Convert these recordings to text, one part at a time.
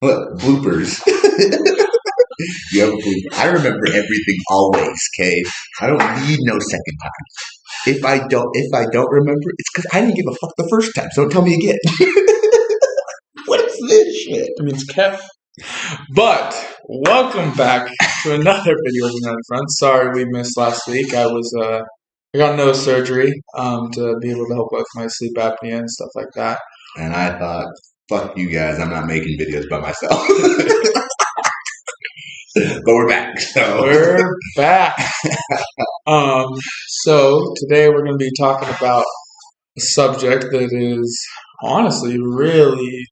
What bloopers? You have a blooper. I remember everything always. Okay, I don't need no second time. If I don't remember, it's because I didn't give a fuck the first time. So don't tell me again. What is this shit? It means Kev. But welcome back to another video with United Front. Sorry we missed last week. I got nose surgery to be able to help with my sleep apnea and stuff like that. And I thought, fuck you guys, I'm not making videos by myself. But we're back. We're back. So today we're going to be talking about a subject that is honestly really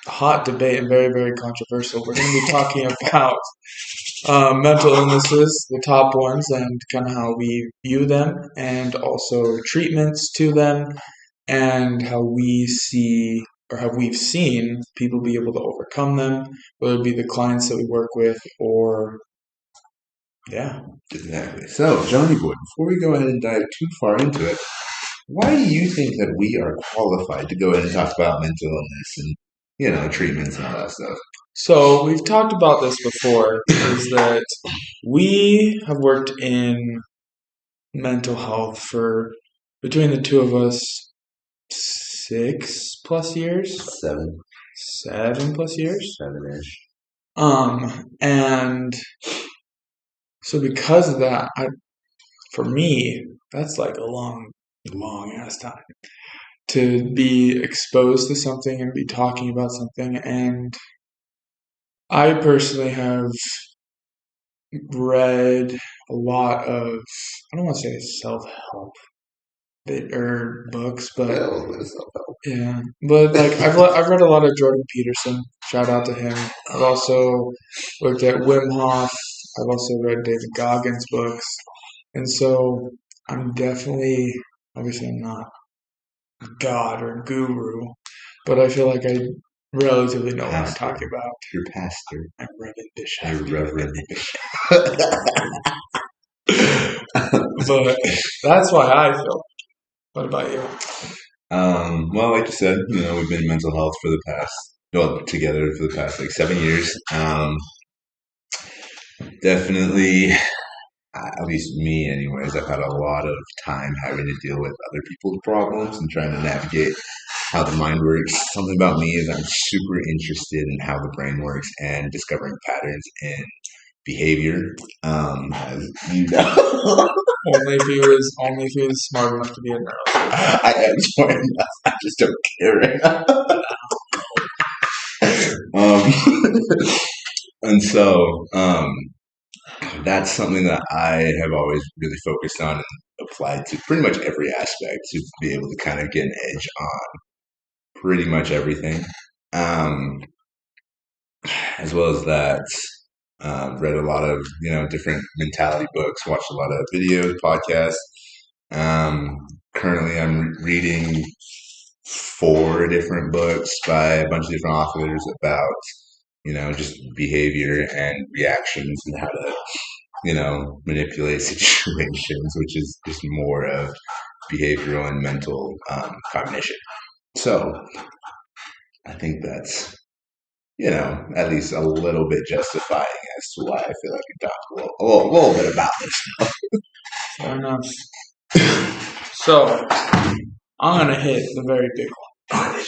hot debate and very, very controversial. We're going to be talking about mental illnesses, the top ones, and kind of how we view them, and also treatments to them, and how we see or how we've seen people be able to overcome them, whether it be the clients that we work with or yeah. Exactly. So, Johnny Boy, before we go ahead and dive too far into it, why do you think that we are qualified to go ahead and talk about mental illness and, treatments and all that stuff? So we've talked about this before, is that we have worked in mental health for, between the two of us, 6+ years? 7+ years? 7-ish. And so because of that, for me, that's like a long ass time to be exposed to something and be talking about something. And I personally have read a lot of, I don't want to say self-help or books, but Yeah, a little bit of self-help. yeah, but like I've read a lot of Jordan Peterson. Shout out to him. I've also looked at Wim Hof. I've also read David Goggins' books, and so I'm definitely, obviously, I'm not God or guru, but I feel like I relatively know what I'm talking about. Your pastor. I'm Reverend Bishop. Your Reverend. But that's why I feel. What about you? Well, like you said, we've been in mental health together for the past like 7 years. Definitely, at least me anyways, I've had a lot of time having to deal with other people's problems and trying to navigate how the mind works. Something about me is I'm super interested in how the brain works and discovering patterns in behavior. As you know. Only if he was smart enough to be a neurosurgeon. I am smart enough. I just don't care right now. And so that's something that I have always really focused on and applied to pretty much every aspect to be able to kind of get an edge on pretty much everything. As well as that, read a lot of different mentality books, watched a lot of videos, podcasts. Currently, I'm reading 4 different books by a bunch of different authors about just behavior and reactions and how to manipulate situations, which is just more of behavioral and mental cognition. So I think that's at least a little bit justifying as to why I feel like we talk a little bit about this. Fair enough. So, I'm going to hit the very big one.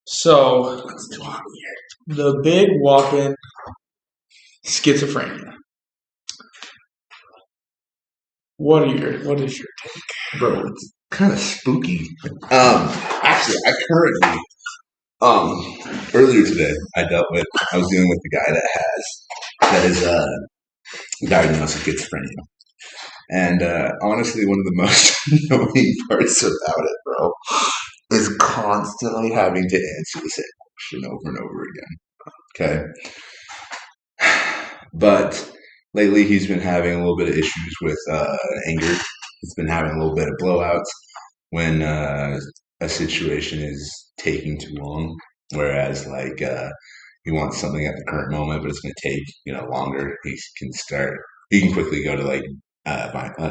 So, the big whopping schizophrenia. What is your take? Bro, it's kind of spooky. Actually, I currently, earlier today, I was dealing with the guy that is diagnosed with schizophrenia. And honestly, one of the most annoying parts about it, bro, is constantly having to answer the same question over and over again. Okay? But lately, he's been having a little bit of issues with anger. He's been having a little bit of blowouts when a situation is taking too long. Whereas, he wants something at the current moment, but it's going to take longer. He can quickly go to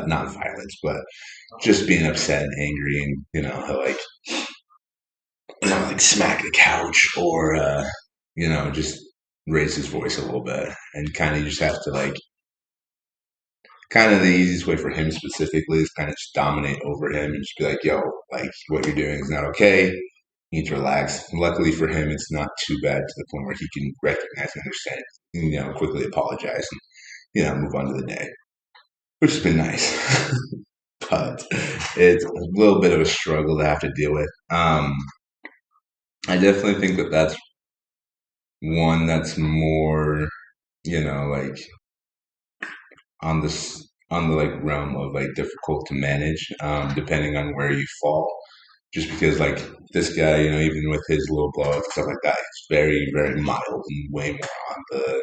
not violence, but just being upset and angry, and he'll smack the couch or just raise his voice a little bit, and kind of you just have to like kind of the easiest way for him specifically is kind of just dominate over him and just be like, yo, like what you're doing is not okay. You need to relax. Luckily for him, it's not too bad to the point where he can recognize and understand, quickly apologize and, move on to the day, which has been nice. But it's a little bit of a struggle to have to deal with. I definitely think that that's one that's more, like on the like realm of like difficult to manage, depending on where you fall. Just because like this guy, even with his little blow up stuff like that, it's very very mild and way more on the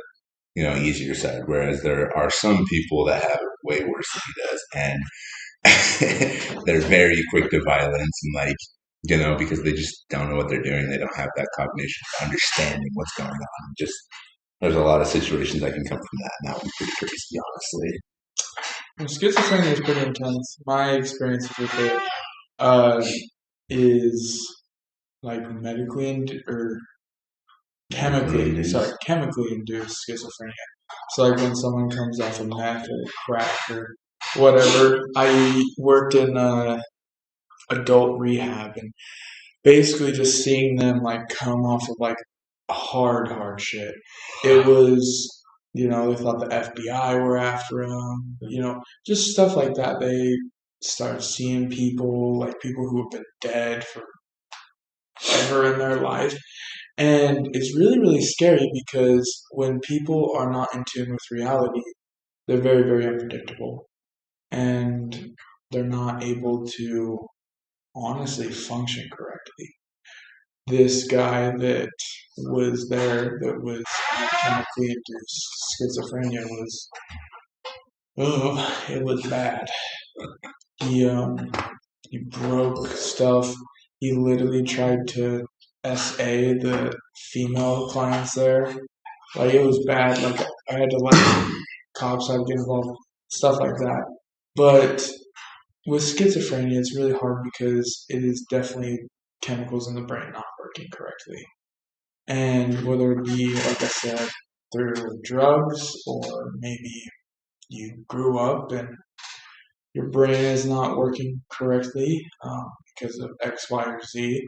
easier side. Whereas there are some people that have it way worse than he does, and they're very quick to violence and like because they just don't know what they're doing. They don't have that cognition, understanding what's going on. Just there's a lot of situations that can come from that, and that one's pretty crazy, honestly. Schizophrenia is pretty intense. My experience with it uh, is like medically or chemically induced schizophrenia. So like when someone comes off of meth or crack or whatever. I worked in adult rehab and basically just seeing them like come off of like hard shit. It was, they thought the FBI were after them, just stuff like that. They start seeing people, like people who have been dead for ever in their life. And it's really, really scary because when people are not in tune with reality, they're very, very unpredictable. And they're not able to honestly function correctly. This guy that was there that was chemically induced schizophrenia was, oh, it was bad. He broke stuff. He literally tried to SA the female clients there. Like it was bad. Like I had to let cops had to get involved, stuff like that. But with schizophrenia, it's really hard because it is definitely chemicals in the brain not working correctly. And whether it be, like I said, through drugs or maybe you grew up and your brain is not working correctly because of X, Y, or Z,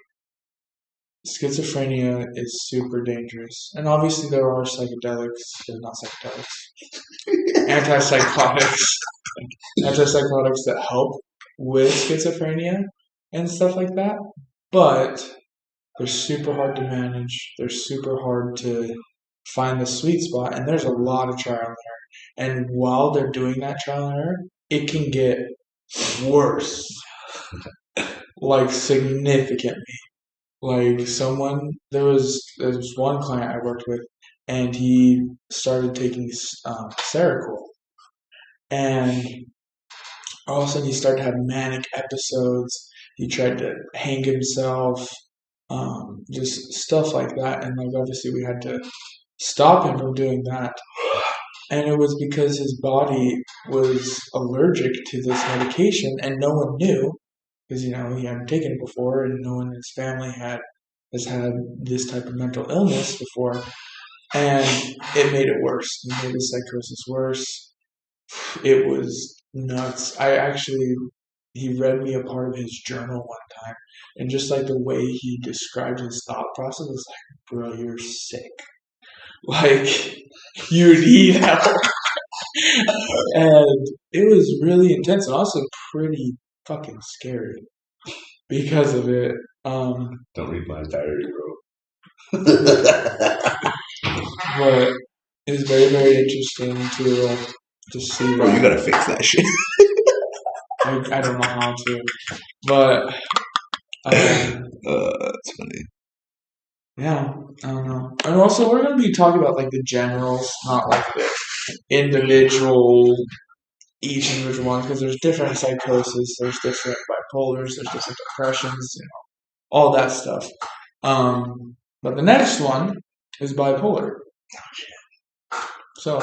schizophrenia is super dangerous. And obviously, there are psychedelics, not psychedelics, antipsychotics, antipsychotics that help with schizophrenia and stuff like that. But they're super hard to manage. They're super hard to find the sweet spot, and there's a lot of trial and error. And while they're doing that trial and error, it can get worse, like significantly. Like there was one client I worked with, and he started taking Seroquel, and all of a sudden he started having manic episodes. He tried to hang himself, just stuff like that. And like obviously we had to stop him from doing that. And it was because his body was allergic to this medication, and no one knew because he hadn't taken it before, and no one in his family has had this type of mental illness before, and it made it worse. It made the psychosis worse. It was nuts. He read me a part of his journal one time, and just like the way he described his thought process was like, bro, you're sick. Like, you need help. And it was really intense and also pretty fucking scary because of it. Don't read my diary, bro. But it's very, very interesting to see Bro, you gotta fix that shit. I don't know how to, but That's funny. yeah, I don't know. And also, we're gonna be talking about like the generals, not like the individual, each individual ones, because there's different psychosis, there's different bipolars, there's different depressions, all that stuff. But the next one is bipolar. So,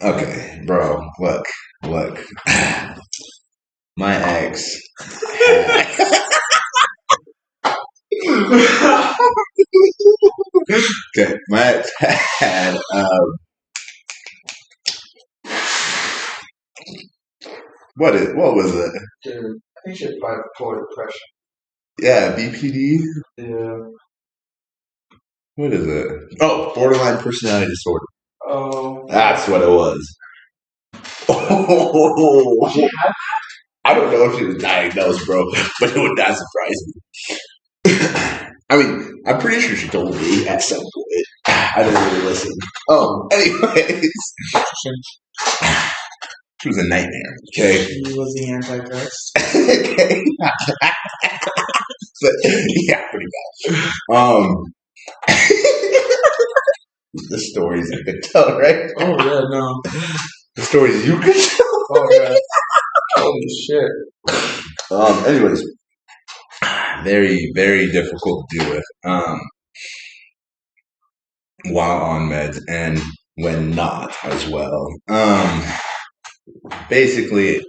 okay, bro, look. My ex. Okay, my ex had what was it? Dude, I think she had bipolar depression. Yeah, BPD. Yeah. What is it? Oh, borderline personality disorder. Oh. That's what it was. Oh, I don't know if she was diagnosed, bro, but it would not surprise me. I mean, I'm pretty sure she told me at some point. I didn't really listen. Anyways, she was a nightmare. Okay. She was the Antichrist. Okay. But, yeah, pretty bad. The stories I could tell, right? Oh yeah, no. The stories you could tell. Oh yeah. Holy shit. Anyways, very, very difficult to deal with. While on meds and when not as well. Basically,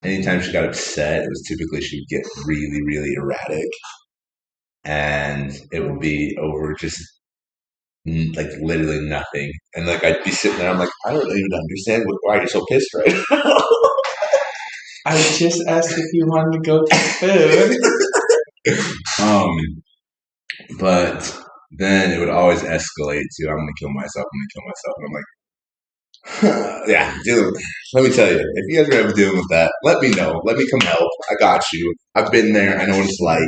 anytime she got upset, it was typically she would get really, really erratic, and it would be over just like literally nothing. And like I'd be sitting there, I'm like, I don't even understand why you're so pissed right now. I just asked if you wanted to go get food. But then it would always escalate to I'm gonna kill myself, and I'm like, yeah, dude. Let me tell you, if you guys are ever dealing with that, let me know. Let me come help. I got you. I've been there. I know what it's like.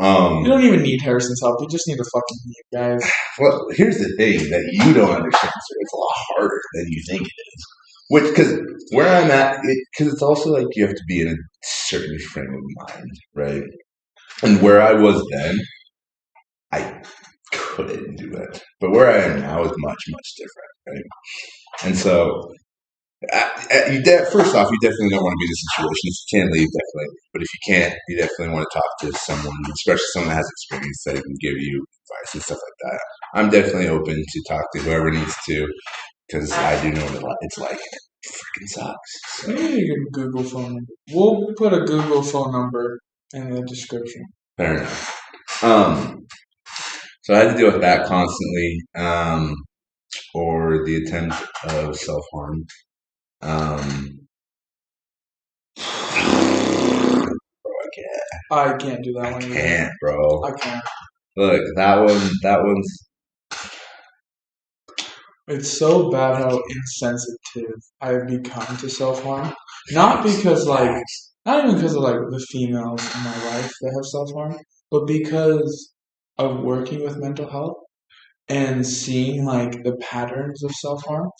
You don't even need Harrison's help. You just need a fucking meet, guys. Well, here's the thing that you don't understand, sir. It's a lot harder than you think it is. Which, because where I'm at, because it's also like you have to be in a certain frame of mind, right? And where I was then, I couldn't do it. But where I am now is much, much different, right? And so, first off, you definitely don't want to be in a situation. If you can leave, definitely. But if you can't, you definitely want to talk to someone, especially someone that has experience that can give you advice and stuff like that. I'm definitely open to talk to whoever needs to, because I do know what it's like. It freaking sucks. We need a Google phone number. We'll put a Google phone number in the description. Fair enough. So I had to deal with that constantly, or the attempt of self-harm. I can't do that one. Can't, bro. I can't. Look, that one's. It's so bad how insensitive I've become to self-harm. Not because not even because of like the females in my life that have self-harm, but because of working with mental health and seeing like the patterns of self-harm.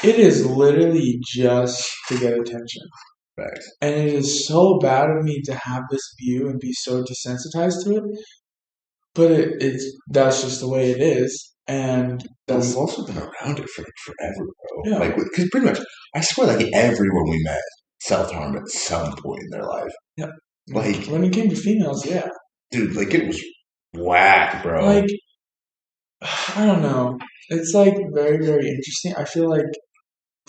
It is literally just to get attention. Right. And it is so bad of me to have this view and be so desensitized to it. But that's just the way it is. And we've also been around it for forever, bro. Yeah. Like, because pretty much, I swear, like everyone we met self-harmed at some point in their life. Yeah. Like when it came to females, yeah. Dude, like it was whack, bro. Like, I don't know. It's like very, very interesting. I feel like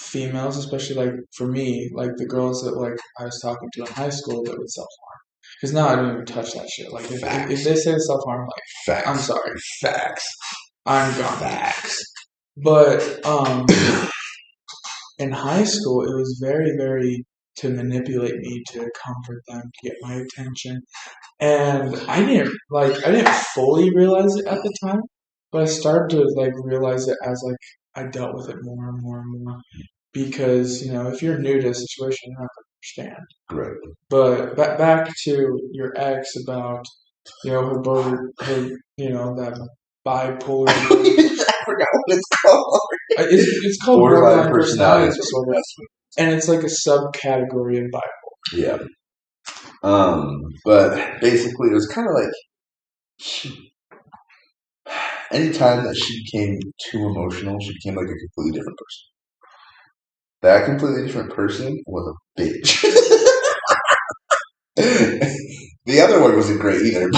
females, especially like for me, like the girls that like I was talking to in high school that would self-harm. Because now I don't even touch that shit. Like if they say self-harm, like facts. I'm sorry. Facts. I'm gone. Facts. But in high school it was very, very to manipulate me, to comfort them, to get my attention. And I didn't fully realize it at the time, but I started to like realize it as like I dealt with it more and more and more. Because, if you're new to a situation, you're not going to understand. Right. But back to your ex about, her bird, that bipolar. I forgot what it's called. It's called borderline personality disorder. And it's like a subcategory of bipolar. Yeah. But basically, it was kind of like anytime that she became too emotional, she became like a completely different person. That completely different person was a bitch. The other one wasn't great either.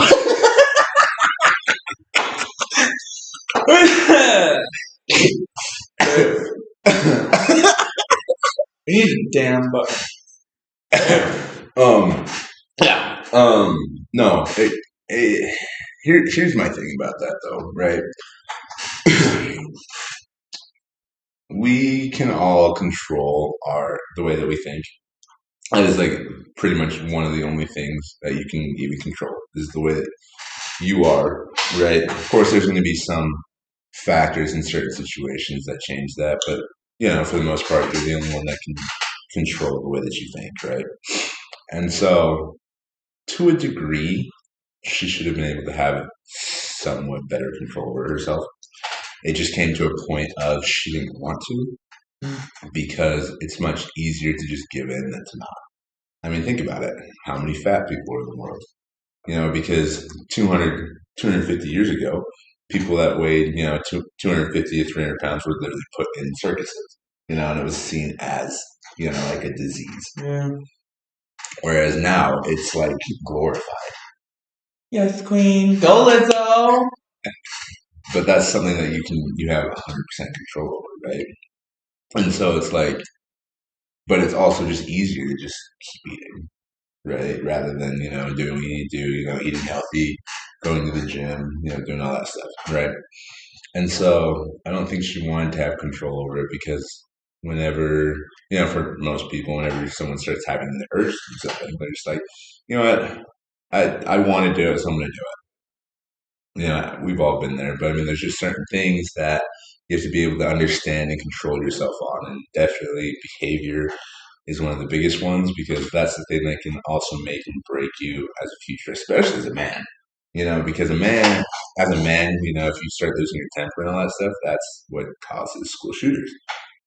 We need a damn button. Yeah. No. here's my thing about that though, right? We can all control the way that we think. That is like pretty much one of the only things that you can even control is the way that you are, right? Of course, there's going to be some factors in certain situations that change that, but for the most part, you're the only one that can control the way that you think, right? And so, to a degree, she should have been able to have somewhat better control over herself. It just came to a point of she didn't want to because it's much easier to just give in than to not. I mean, think about it. How many fat people are in the world? Because 250 years ago, people that weighed, 250 to 300 pounds were literally put in circuses, and it was seen as, like a disease. Yeah. Whereas now it's like glorified. Yes, Queen. Go, Lizzo. But that's something that you have 100% control over, right? And so it's like, but it's also just easier to just keep eating, right? Rather than, doing what you need to do, eating healthy, going to the gym, doing all that stuff, right? And so I don't think she wanted to have control over it because whenever, for most people, whenever someone starts having the urge to do something, they're just like, you know what, I want to do it, so I'm going to do it. We've all been there, but I mean, there's just certain things that you have to be able to understand and control yourself on. And definitely behavior is one of the biggest ones because that's the thing that can also make and break you as a future, especially as a man. Because as a man, if you start losing your temper and all that stuff, that's what causes school shooters.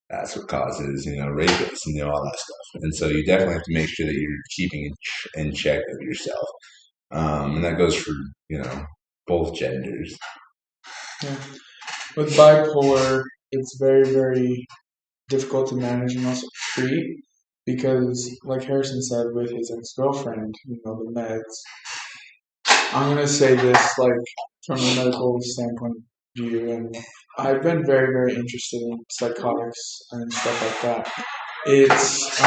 That's what causes, rapists and all that stuff. And so you definitely have to make sure that you're keeping in check of yourself. And that goes for, both genders. Yeah. With bipolar, it's very, very difficult to manage and also treat because, like Harrison said, with his ex-girlfriend, the meds. I'm gonna say this like from a medical standpoint of view, and I've been very, very interested in psychotics and stuff like that. It's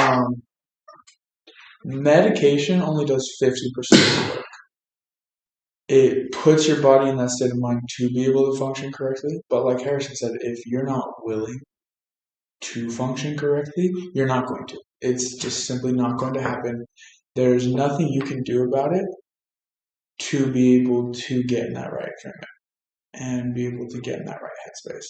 medication only does 50% of the work. It puts your body in that state of mind to be able to function correctly. But like Harrison said, if you're not willing to function correctly, you're not going to. It's just simply not going to happen. There's nothing you can do about it to be able to get in that right frame and be able to get in that right headspace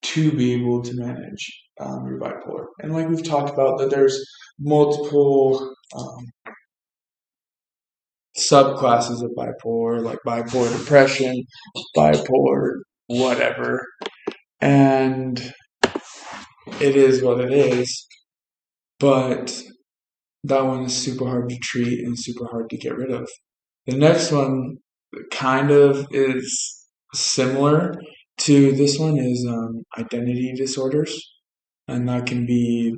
to be able to manage your bipolar. And like we've talked about, that there's multiple subclasses of bipolar, like bipolar depression, bipolar whatever, and it is what it is. But that one is super hard to treat and super hard to get rid of. The next one kind of is similar to this one is identity disorders, and that can be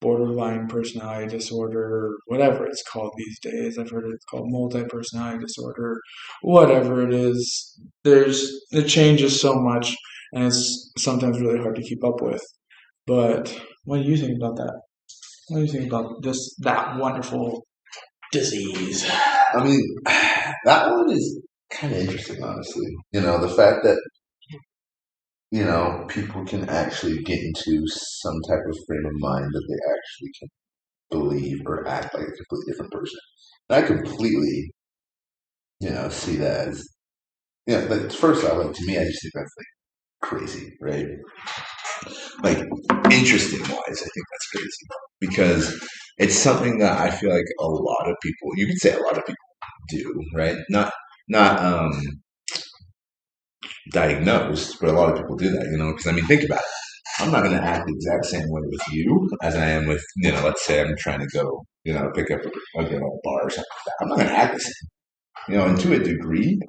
borderline personality disorder, whatever it's called these days. I've heard it's called multi-personality disorder, whatever it is. It changes so much, and it's sometimes really hard to keep up with. But what do you think about that? What do you think about just that wonderful disease? I mean, that one is kind of interesting, honestly. The fact that people can actually get into some type of frame of mind that they actually can believe or act like a completely different person. And I completely, see that as, like, first off, like, to me, I just think that's, like, crazy, right? Like, interesting wise, I think that's crazy because it's something that I feel like a lot of people, you could say a lot of people do, right? Not diagnosed, but a lot of people do that, because I mean, think about it. I'm not going to act the exact same way with you as I am with, let's say I'm trying to go, pick up a girl at a bar or something like that. I'm not going to act the same, and to a degree,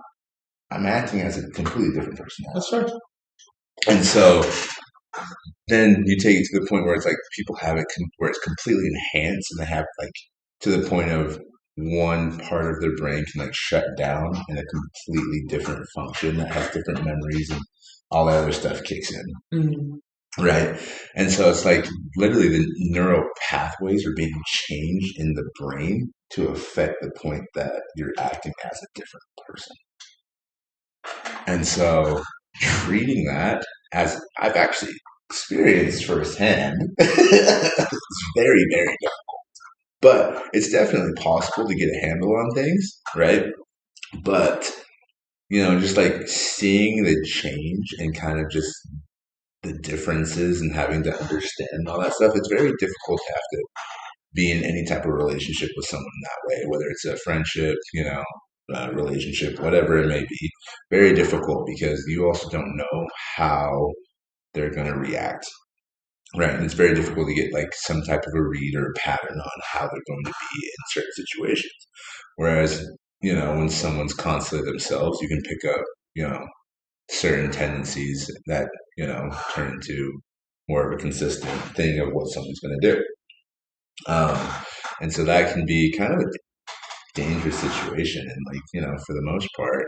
I'm acting as a completely different person. That's right. And so then you take it to the point where it's like people have it where it's completely enhanced and they have like to the point of one part of their brain can like shut down and a completely different function that has different memories and all that other stuff kicks in. Mm-hmm. Right. And so it's like literally the neural pathways are being changed in the brain to affect the point that you're acting as a different person. And so treating that as I've actually experienced firsthand, it's very, very difficult. But it's definitely possible to get a handle on things, right? But, just like seeing the change and kind of just the differences and having to understand all that stuff, it's very difficult to have to be in any type of relationship with someone that way, whether it's a friendship, relationship, whatever it may be. Very difficult because you also don't know how they're going to react. Right. And it's very difficult to get like some type of a read or a pattern on how they're going to be in certain situations. Whereas, when someone's constantly themselves, you can pick up, certain tendencies that, turn into more of a consistent thing of what someone's going to do. And so that can be kind of a dangerous situation. And for the most part,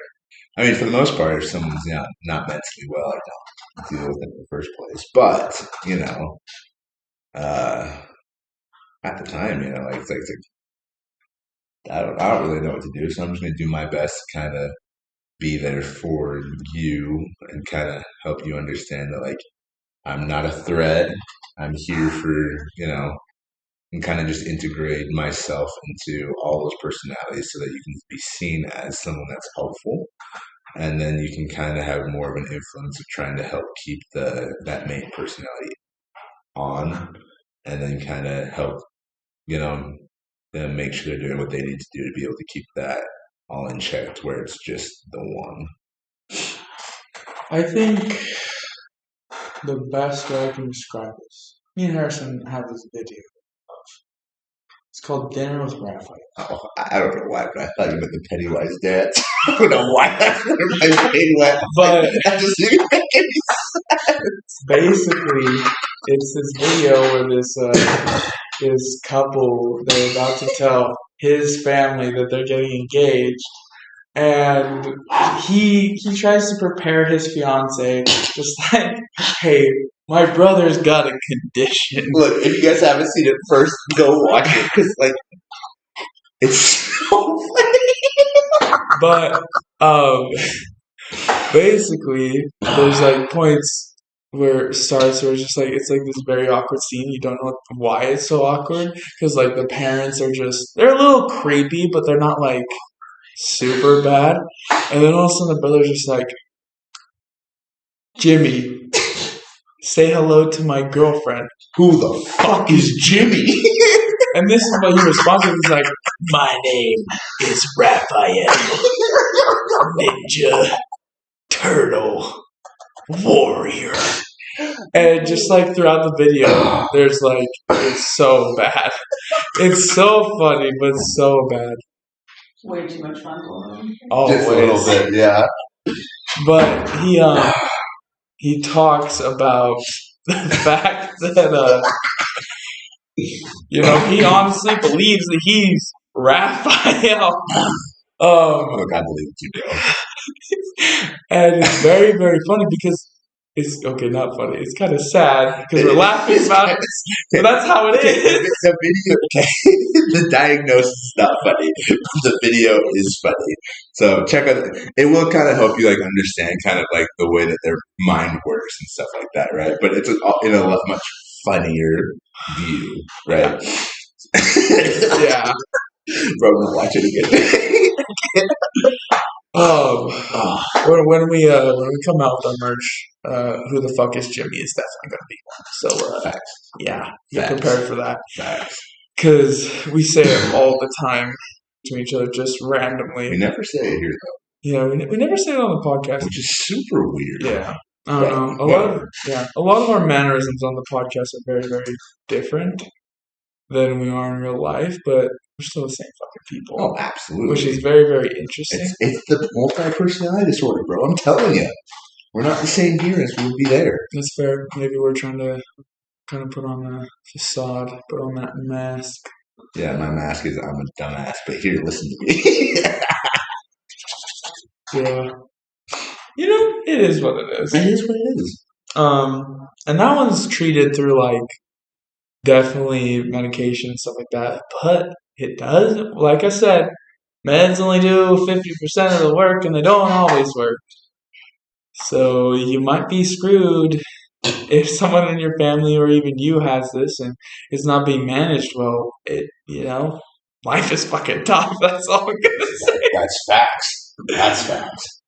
if someone's not mentally well, I don't deal with it in the first place. But, at the time, I don't really know what to do. So I'm just going to do my best to kind of be there for you and kind of help you understand that, like, I'm not a threat. I'm here for, and kind of just integrate myself into all those personalities so that you can be seen as someone that's helpful. And then you can kind of have more of an influence of trying to help keep that main personality on, and then kind of help, them make sure they're doing what they need to do to be able to keep that all in check, where it's just the one. I think the best way I can describe this, me and Harrison have this video. It's called Dinner with Raphael. Oh, I don't know why, but I thought you meant the Pennywise dance. I don't know why that's my Pennywise. But that just didn't make any sense. Basically, it's this video where this couple, they're about to tell his family that they're getting engaged, and he tries to prepare his fiance, just like, hey, my brother's got a condition. Look, if you guys haven't seen it, first go watch it because it's so funny. But basically, there's like points where it starts where it's like this very awkward scene. You don't know why it's so awkward because like the parents are they're a little creepy, but they're not like super bad. And then all of a sudden the brother's just like, Jimmy, say hello to my girlfriend. Who the fuck is Jimmy? And this is what he responds with. He's like, my name is Raphael, Ninja Turtle Warrior. And just like throughout the video, there's like, it's so bad. It's so funny, but so bad. Way too much fun for him. Always. Just a little bit, yeah. But he talks about the fact that he honestly believes that he's Raphael. Look, I believe you do. And it's very, very funny because it's not funny. It's kind of sad because we're laughing about it, but that's how it is. The video, the diagnosis is not funny. The video is funny. So check out. It will kind of help you like understand kind of like the way that their mind works and stuff like that, right? But it's in a much funnier view, right? Yeah. Bro, I'm gonna watch it again. When we come out with our merch, who the fuck is Jimmy is definitely gonna be one. So Facts. Yeah, get Facts. prepared for that. Facts. Because we say it all the time to each other, just randomly. We never say it here though. Yeah, we never say it on the podcast, which is super weird. Yeah. I don't know. A lot of our mannerisms on the podcast are very, very different than we are in real life, but we're still the same fucking people. Oh, absolutely. Which is very, very interesting. It's the multi-personality disorder, bro. I'm telling you. We're not the same here as we would be there. That's fair. Maybe we're trying to kind of put on a facade, put on that mask. Yeah, my mask is I'm a dumbass, but here, listen to me. Yeah. It is what it is. It is what it is. And that one's treated through like definitely medication and stuff like that. But It does. Like I said, meds only do 50% of the work, and they don't always work. So you might be screwed if someone in your family or even you has this and it's not being managed well. Life is fucking tough. That's all I'm gonna say. That's facts. That's facts.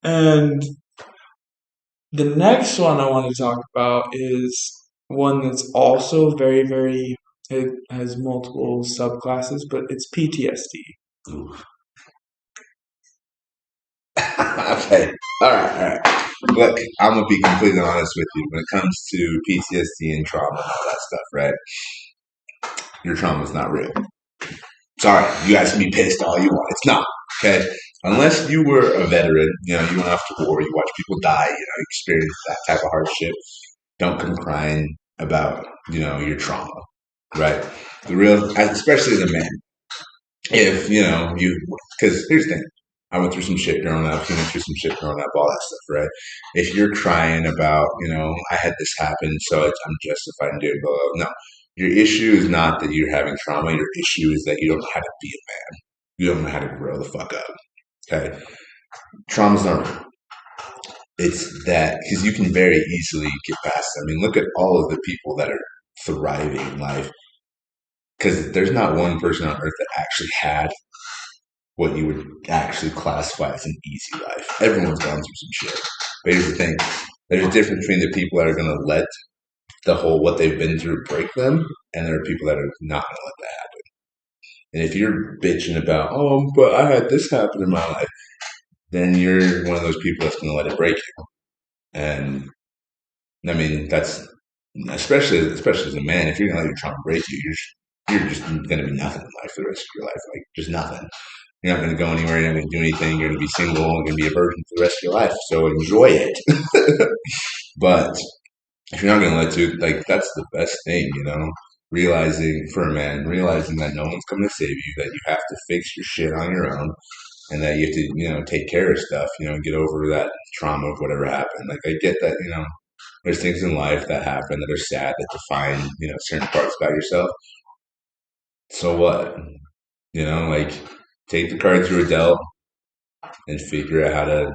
And the next one I want to talk about is one that's also very, very, it has multiple subclasses, but it's PTSD. Oof. Okay. All right. Look, I'm gonna be completely honest with you. When it comes to PTSD and trauma and all that stuff, right? Your trauma's not real. Sorry, you guys can be pissed all you want. It's not. Okay. Unless you were a veteran, you went off to war, you watch people die, you experience that type of hardship. Don't come crying about, your trauma, right? The real, especially the man. If, because here's the thing. I went through some shit growing up. You went through some shit growing up, all that stuff, right? If you're crying about, I had this happen, so I'm justified in doing blah, blah. No, your issue is not that you're having trauma. Your issue is that you don't know how to be a man. You don't know how to grow the fuck up. Okay, trauma's not real. It's that because you can very easily get past it. I mean, look at all of the people that are thriving in life. Because there's not one person on earth that actually had what you would actually classify as an easy life. Everyone's gone through some shit. But here's the thing. There's a difference between the people that are going to let the whole what they've been through break them, and there are people that are not going to let that happen. And if you're bitching about, oh, but I had this happen in my life, then you're one of those people that's going to let it break you. And I mean, that's especially as a man, if you're going to let your trauma break you, you're just going to be nothing in life for the rest of your life. Like, just nothing. You're not going to go anywhere. You're not going to do anything. You're going to be single. You're going to be a virgin for the rest of your life. So enjoy it. But if you're not going to let you, like, that's the best thing, realizing for a man, realizing that no one's coming to save you, that you have to fix your shit on your own, and that you have to, take care of stuff, and get over that trauma of whatever happened. Like, I get that, there's things in life that happen that are sad that define, certain parts about yourself. So what? Like, take the cards you were dealt and figure out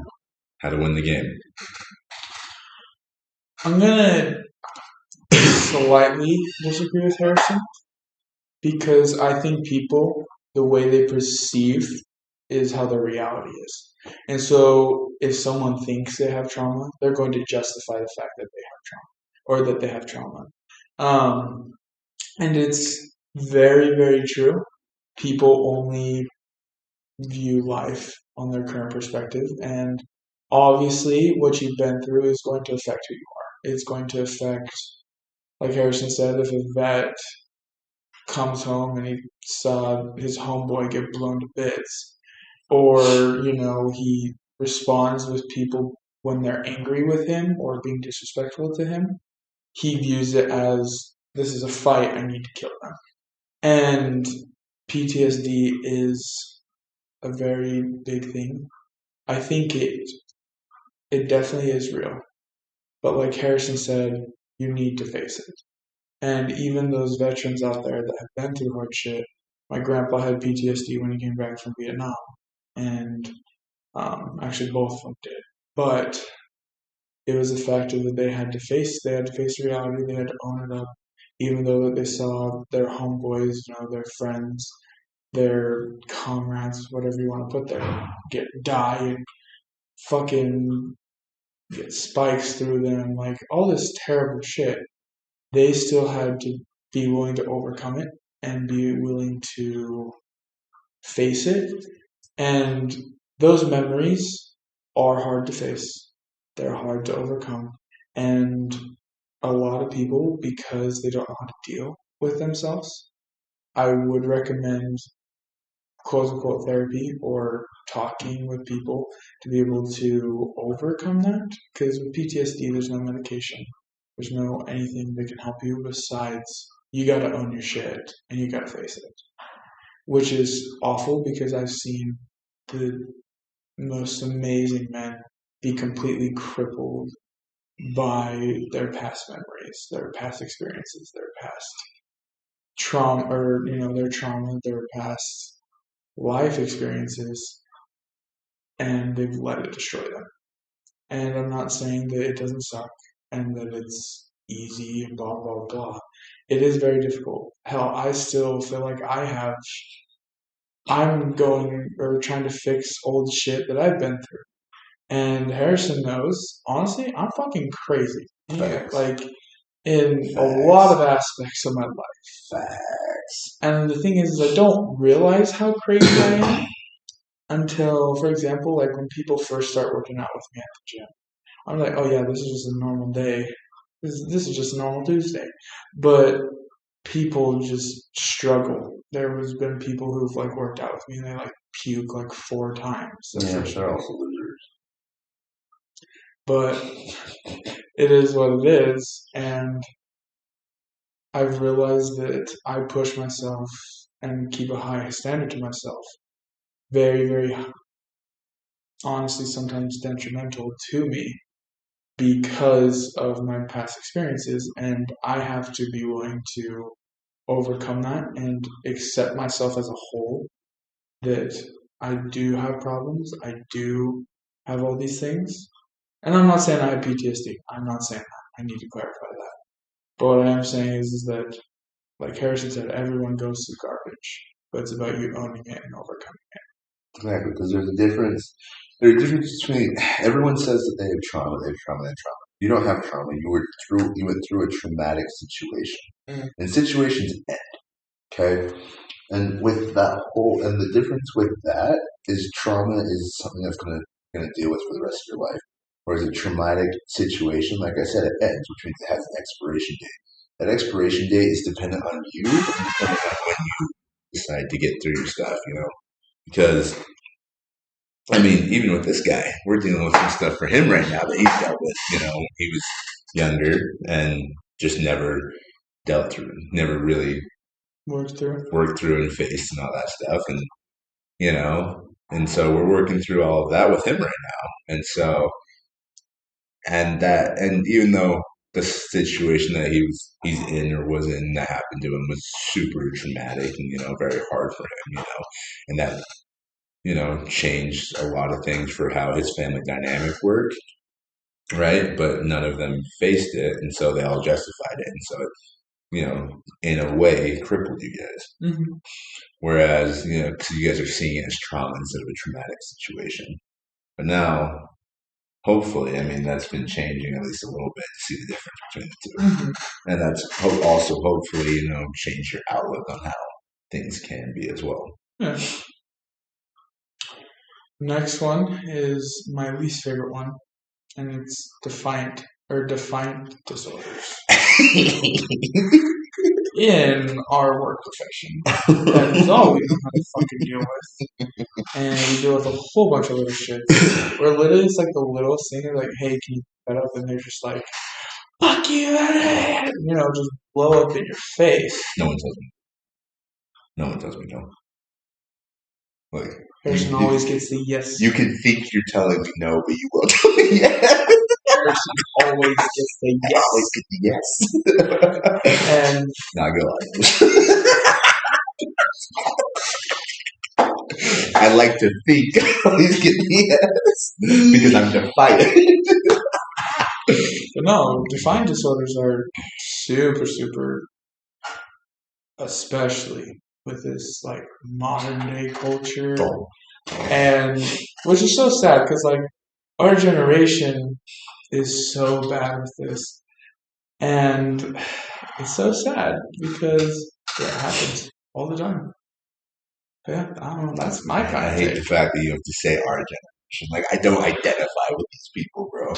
how to win the game. I'm gonna slightly disagree with Harrison because I think people, the way they perceive is how their reality is. And so if someone thinks they have trauma, they're going to justify the fact that they have trauma or that they have trauma. And it's very, very true. People only view life on their current perspective, and obviously what you've been through is going to affect who you are. It's going to affect, like Harrison said, if a vet comes home and he saw his homeboy get blown to bits, or he responds with people when they're angry with him or being disrespectful to him, he views it as, this is a fight, I need to kill them. And PTSD is a very big thing. I think it definitely is real. But like Harrison said, you need to face it. And even those veterans out there that have been through hard shit, my grandpa had PTSD when he came back from Vietnam. And actually both of them did. But it was a factor that they had to face reality, they had to own it up, even though they saw their homeboys, their friends, their comrades, whatever you want to put there, die and fucking get spikes through them, like all this terrible shit. They still had to be willing to overcome it and be willing to face it. And those memories are hard to face. They're hard to overcome. And a lot of people, because they don't know how to deal with themselves, I would recommend quote unquote therapy or talking with people to be able to overcome that. Because with PTSD, there's no medication. There's no anything that can help you besides you gotta own your shit and you gotta face it. Which is awful because I've seen the most amazing men be completely crippled by their past memories, their past experiences, their past trauma or their trauma, their past life experiences, and they've let it destroy them. And I'm not saying that it doesn't suck and that it's easy and blah blah blah. It is very difficult. Hell, I still feel like I'm going or trying to fix old shit that I've been through. And Harrison knows, honestly, I'm fucking crazy. Facts. Like in a Facts. lot of aspects of my life. Facts. And the thing is I don't realize how crazy I am until, for example, like when people first start working out with me at the gym. I'm like, oh yeah, this is just a normal day. This is just a normal Tuesday. But people just struggle. There has been people who've like worked out with me and they like puke like 4 times. Yeah, they're also losers. But it is what it is, and I've realized that I push myself and keep a high standard to myself. Very, very honestly, sometimes detrimental to me because of my past experiences, and I have to be willing to overcome that and accept myself as a whole, that I do have problems, I do have all these things. And I'm not saying I have PTSD. I'm not saying that. I need to clarify that. But what I am saying is that, like Harrison said, everyone goes through garbage, but it's about you owning it and overcoming it. Exactly, because there's a difference. There's a difference between everyone says that they have trauma, they have trauma, they have trauma. You don't have trauma. You went through a traumatic situation, and situations end. Okay, and with that and the difference with that is trauma is something that's gonna deal with for the rest of your life. Whereas a traumatic situation, like I said, it ends, which means it has an expiration date. That expiration date is dependent on you and dependent on when you decide to get through your stuff, Because, I mean, even with this guy, we're dealing with some stuff for him right now that he's dealt with, when he was younger and just never dealt through, never really Worked through and faced and all that stuff. And so we're working through all of that with him right now. And so, and even though the situation that he's in or was in that happened to him was super traumatic and very hard for him, and that changed a lot of things for how his family dynamic worked, right? But none of them faced it, and so they all justified it, and so it, in a way, crippled you guys. Mm-hmm. Whereas because you guys are seeing it as trauma instead of a traumatic situation, but now. Hopefully, I mean, that's been changing at least a little bit to see the difference between the two. Mm-hmm. And that's also hopefully, change your outlook on how things can be as well. Yeah. Next one is my least favorite one, and it's defiant disorders. In our work profession, that is all we know how to fucking deal with. And we deal with a whole bunch of little shit. Where literally it's like the littlest thing is like, hey, can you pick that up? And they're just like, fuck you, just blow up in your face. No one tells me no. Like, Harrison always gets the yes. You can think you're telling me no, but you will tell me yes. Harrison always gets the yes. Always get the yes. And now go on. I like to think I always get the yes because I'm defiant. But no, defiant disorders are super, super, especially with this like modern day culture, and which is so sad because like our generation is so bad with this, and it's so sad because it happens all the time. Yeah, I don't know. That's my kind I of hate take. the fact that you have to say our generation. Like, I don't identify with these people, bro.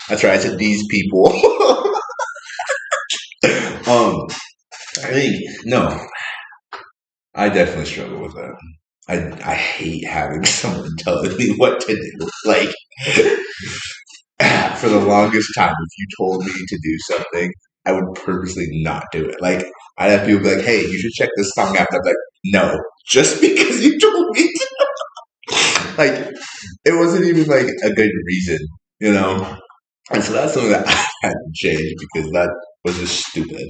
That's right. I said these people. I think no. I definitely struggle with that. I hate having someone telling me what to do. Like, for the longest time, if you told me to do something, I would purposely not do it. Like, I'd have people be like, hey, you should check this song out. I'm like, no, just because you told me to. Like, it wasn't even like a good reason, And so that's something that I had to change because was just stupid.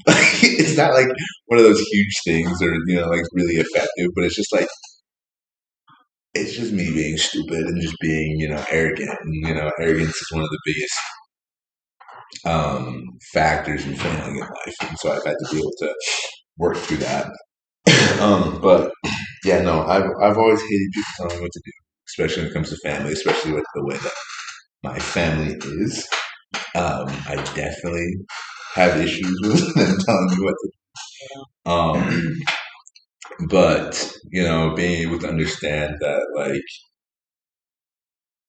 It's not like one of those huge things or like really effective, but it's just like it's just me being stupid and just being arrogant. And arrogance is one of the biggest factors in failing in life, and so I've had to be able to work through that. But yeah, no, I've always hated people telling me what to do, especially when it comes to family, especially with the way that my family is. I definitely have issues with them telling me what to do. But being able to understand that, like,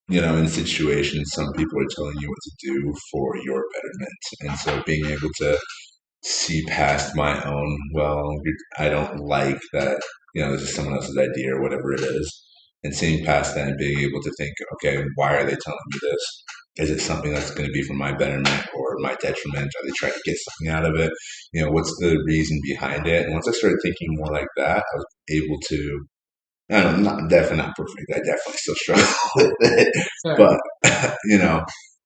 in situations, some people are telling you what to do for your betterment, and so being able to see past my own, well, I don't like that, this is someone else's idea or whatever it is, and seeing past that and being able to think, okay, why are they telling me this? Is it something that's going to be for my betterment or my detriment? Are they trying to get something out of it? What's the reason behind it? And once I started thinking more like that, I was able to, I don't know, definitely not perfect. I definitely still struggle with it, Same. but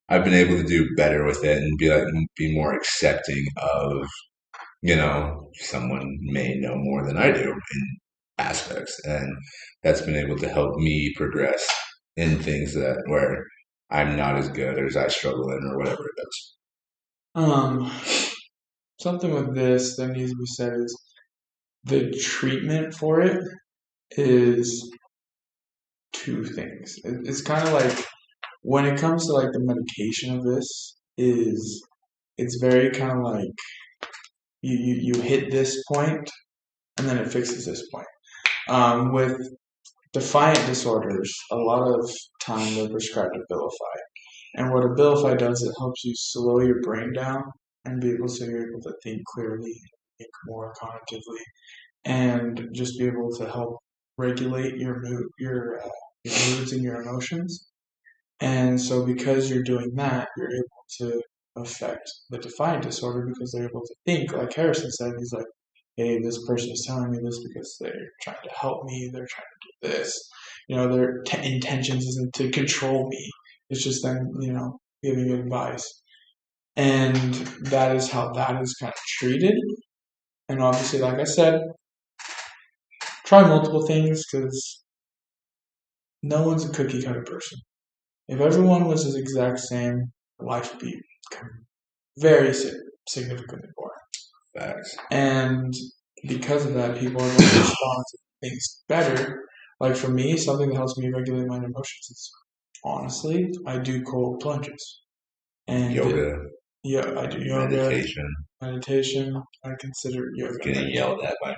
I've been able to do better with it and be more accepting of someone may know more than I do in aspects, and that's been able to help me progress in things that where I'm not as good or as I struggle in or whatever it is. Um, Something with this that needs to be said is the treatment for it is two things. It's kind of like when it comes to like the medication of this is it's very kind of like you hit this point and then it fixes this point. With defiant disorders, a lot of time they're prescribed Abilify. And what Abilify does, it helps you slow your brain down and be able so you're able to think clearly, think more cognitively, and just be able to help regulate your moods and your emotions. And so, because you're doing that, you're able to affect the defiant disorder because they're able to think. Like Harrison said, he's like, hey, this person is telling me this because they're trying to help me, they're trying to do this. Their intentions isn't to control me, it's just them, giving advice. And that is how that is kind of treated. And obviously, like I said, try multiple things because no one's a cookie cutter person. If everyone was the exact same, life would be very significantly boring. Facts. And because of that, people are going to respond to things better. Like for me, something that helps me regulate my emotions is honestly, I do cold plunges. And Yoga, yeah, I do yoga, meditation, I consider yoga. getting yelled at by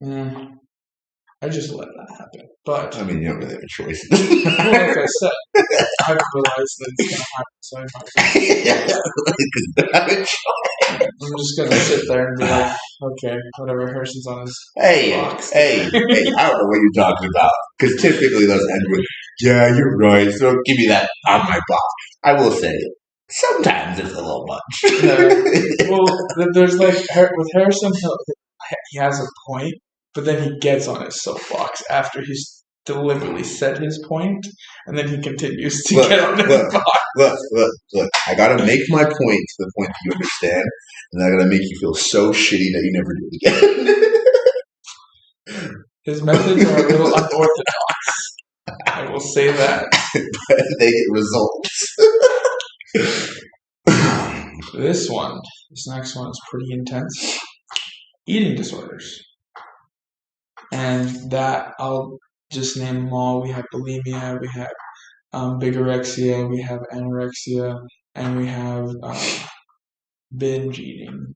me. I just let that happen. But I mean, you don't really have a choice. well, like I said, I've realized that it's going to happen, so I might as well. I'm just going to sit there and be like, okay, whatever, Harrison's on his box. Hey, I don't know what you're talking about. Because typically those end with, yeah, you're right, so give me that on my box. I will say, sometimes it's a little much. Well, there's like, with Harrison, he has a point, but then he gets on his soapbox after he's deliberately said his point, and then he continues to get on his box. Look. I gotta make my point to the point that you understand, and I gotta make you feel so shitty that you never do it again. His methods are a little unorthodox. I will say that. But they get results. This next one is pretty intense. Eating disorders. And that, I'll just name them all. We have bulimia, we have bigorexia, we have anorexia, and we have binge eating.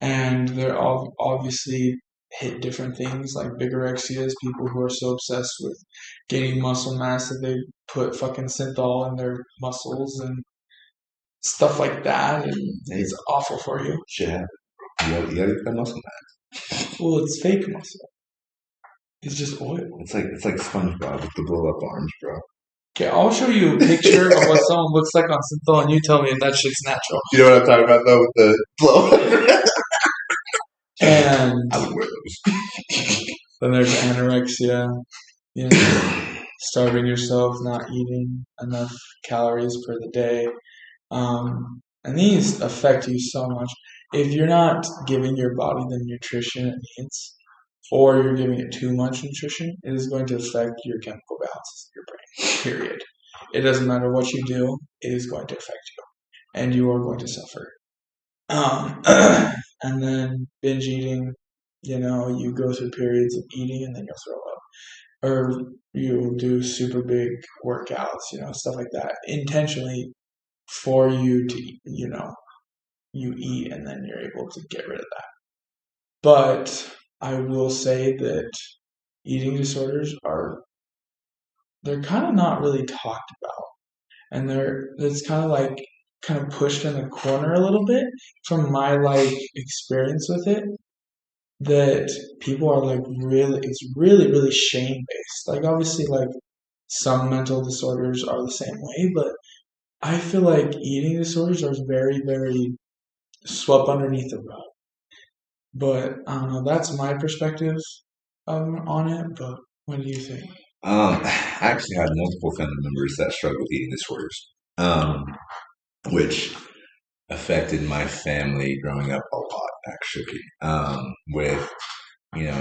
And they're all obviously hit different things. Like bigorexia is people who are so obsessed with gaining muscle mass that they put fucking synthol in their muscles and stuff like that, and it's awful for you. Shit happens. You gotta get that muscle mass. Well, it's fake muscle. It's just oil. It's like SpongeBob with the blow up arms, bro. Okay, I'll show you a picture of what someone looks like on synthol, and you tell me if that shit's natural. You know what I'm talking about though with the blow. And I would wear those. Then there's anorexia, starving yourself, not eating enough calories for the day. And these affect you so much. If you're not giving your body the nutrition it needs, or you're giving it too much nutrition, it is going to affect your chemical balances in your brain. Period. It doesn't matter what you do, it is going to affect you, and you are going to suffer. Um, and then binge eating, you go through periods of eating and then you'll throw up. Or you'll do super big workouts, stuff like that, intentionally for you to, you eat and then you're able to get rid of that. But I will say that eating disorders they're kind of not really talked about. And it's kind of pushed in the corner a little bit from my experience with it, that people are it's really, really shame based. Obviously, some mental disorders are the same way, but I feel like eating disorders are very, very swept underneath the rug. But I don't know, that's my perspective on it, but what do you think? I actually had multiple family members that struggled with eating disorders, which affected my family growing up a lot, actually. With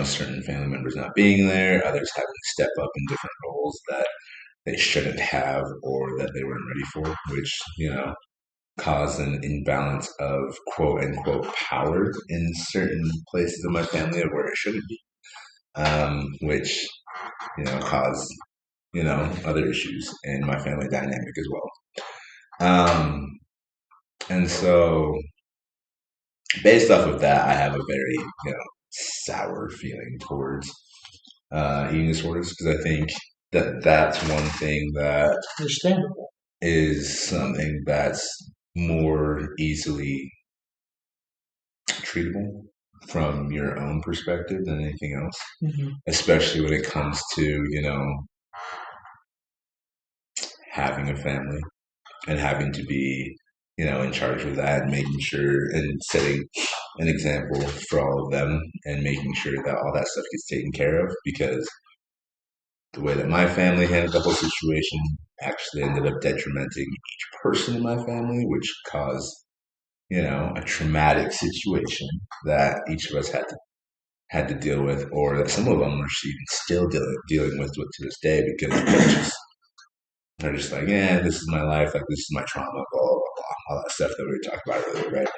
certain family members not being there, others having to step up in different roles that they shouldn't have or that they weren't ready for, which caused an imbalance of quote unquote power in certain places of my family of where it shouldn't be, which caused other issues in my family dynamic as well. And so based off of that, I have a very sour feeling towards eating disorders, because I think that's one thing that Understandable. is something that's more easily treatable from your own perspective than anything else, especially when it comes to having a family and having to be in charge of that, and making sure and setting an example for all of them and making sure that all that stuff gets taken care of, because the way that my family handled the whole situation actually ended up detrimenting each person in my family, which caused a traumatic situation that each of us had to deal with, or that some of them are even still dealing with to this day, because they're just like, yeah, this is my life, this is my trauma, blah, blah, blah, all that stuff that we were talking about earlier, right?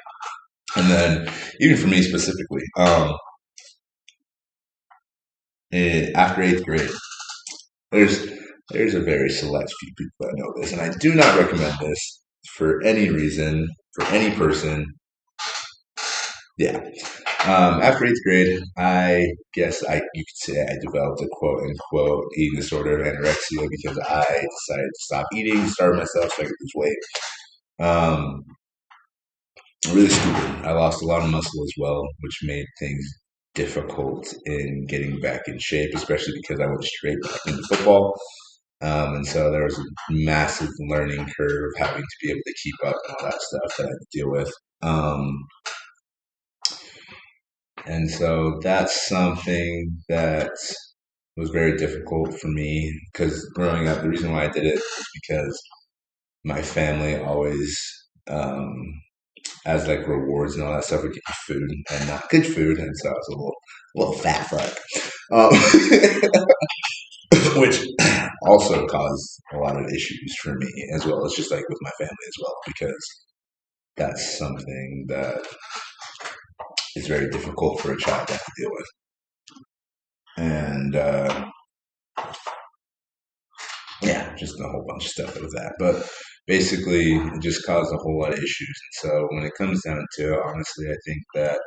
And then, even for me specifically, after 8th grade, there's a very select few people that know this, and I do not recommend this for any reason, for any person. Yeah. After 8th grade, I guess you could say I developed a quote unquote eating disorder of anorexia, because I decided to stop eating, starve myself so I could lose weight. Really stupid. I lost a lot of muscle as well, which made things difficult in getting back in shape, especially because I went straight back into football. And so there was a massive learning curve of having to be able to keep up and all that stuff that I had to deal with. And so that's something that was very difficult for me, because growing up, the reason why I did it was because my family always, as rewards and all that stuff, would give me food, and not good food, and so I was a little fat fuck, which also caused a lot of issues for me, as well as just with my family as well, because that's something that is very difficult for a child to have to deal with. And yeah, just a whole bunch of stuff with that. But basically, it just caused a whole lot of issues. And so when it comes down to it, honestly, I think that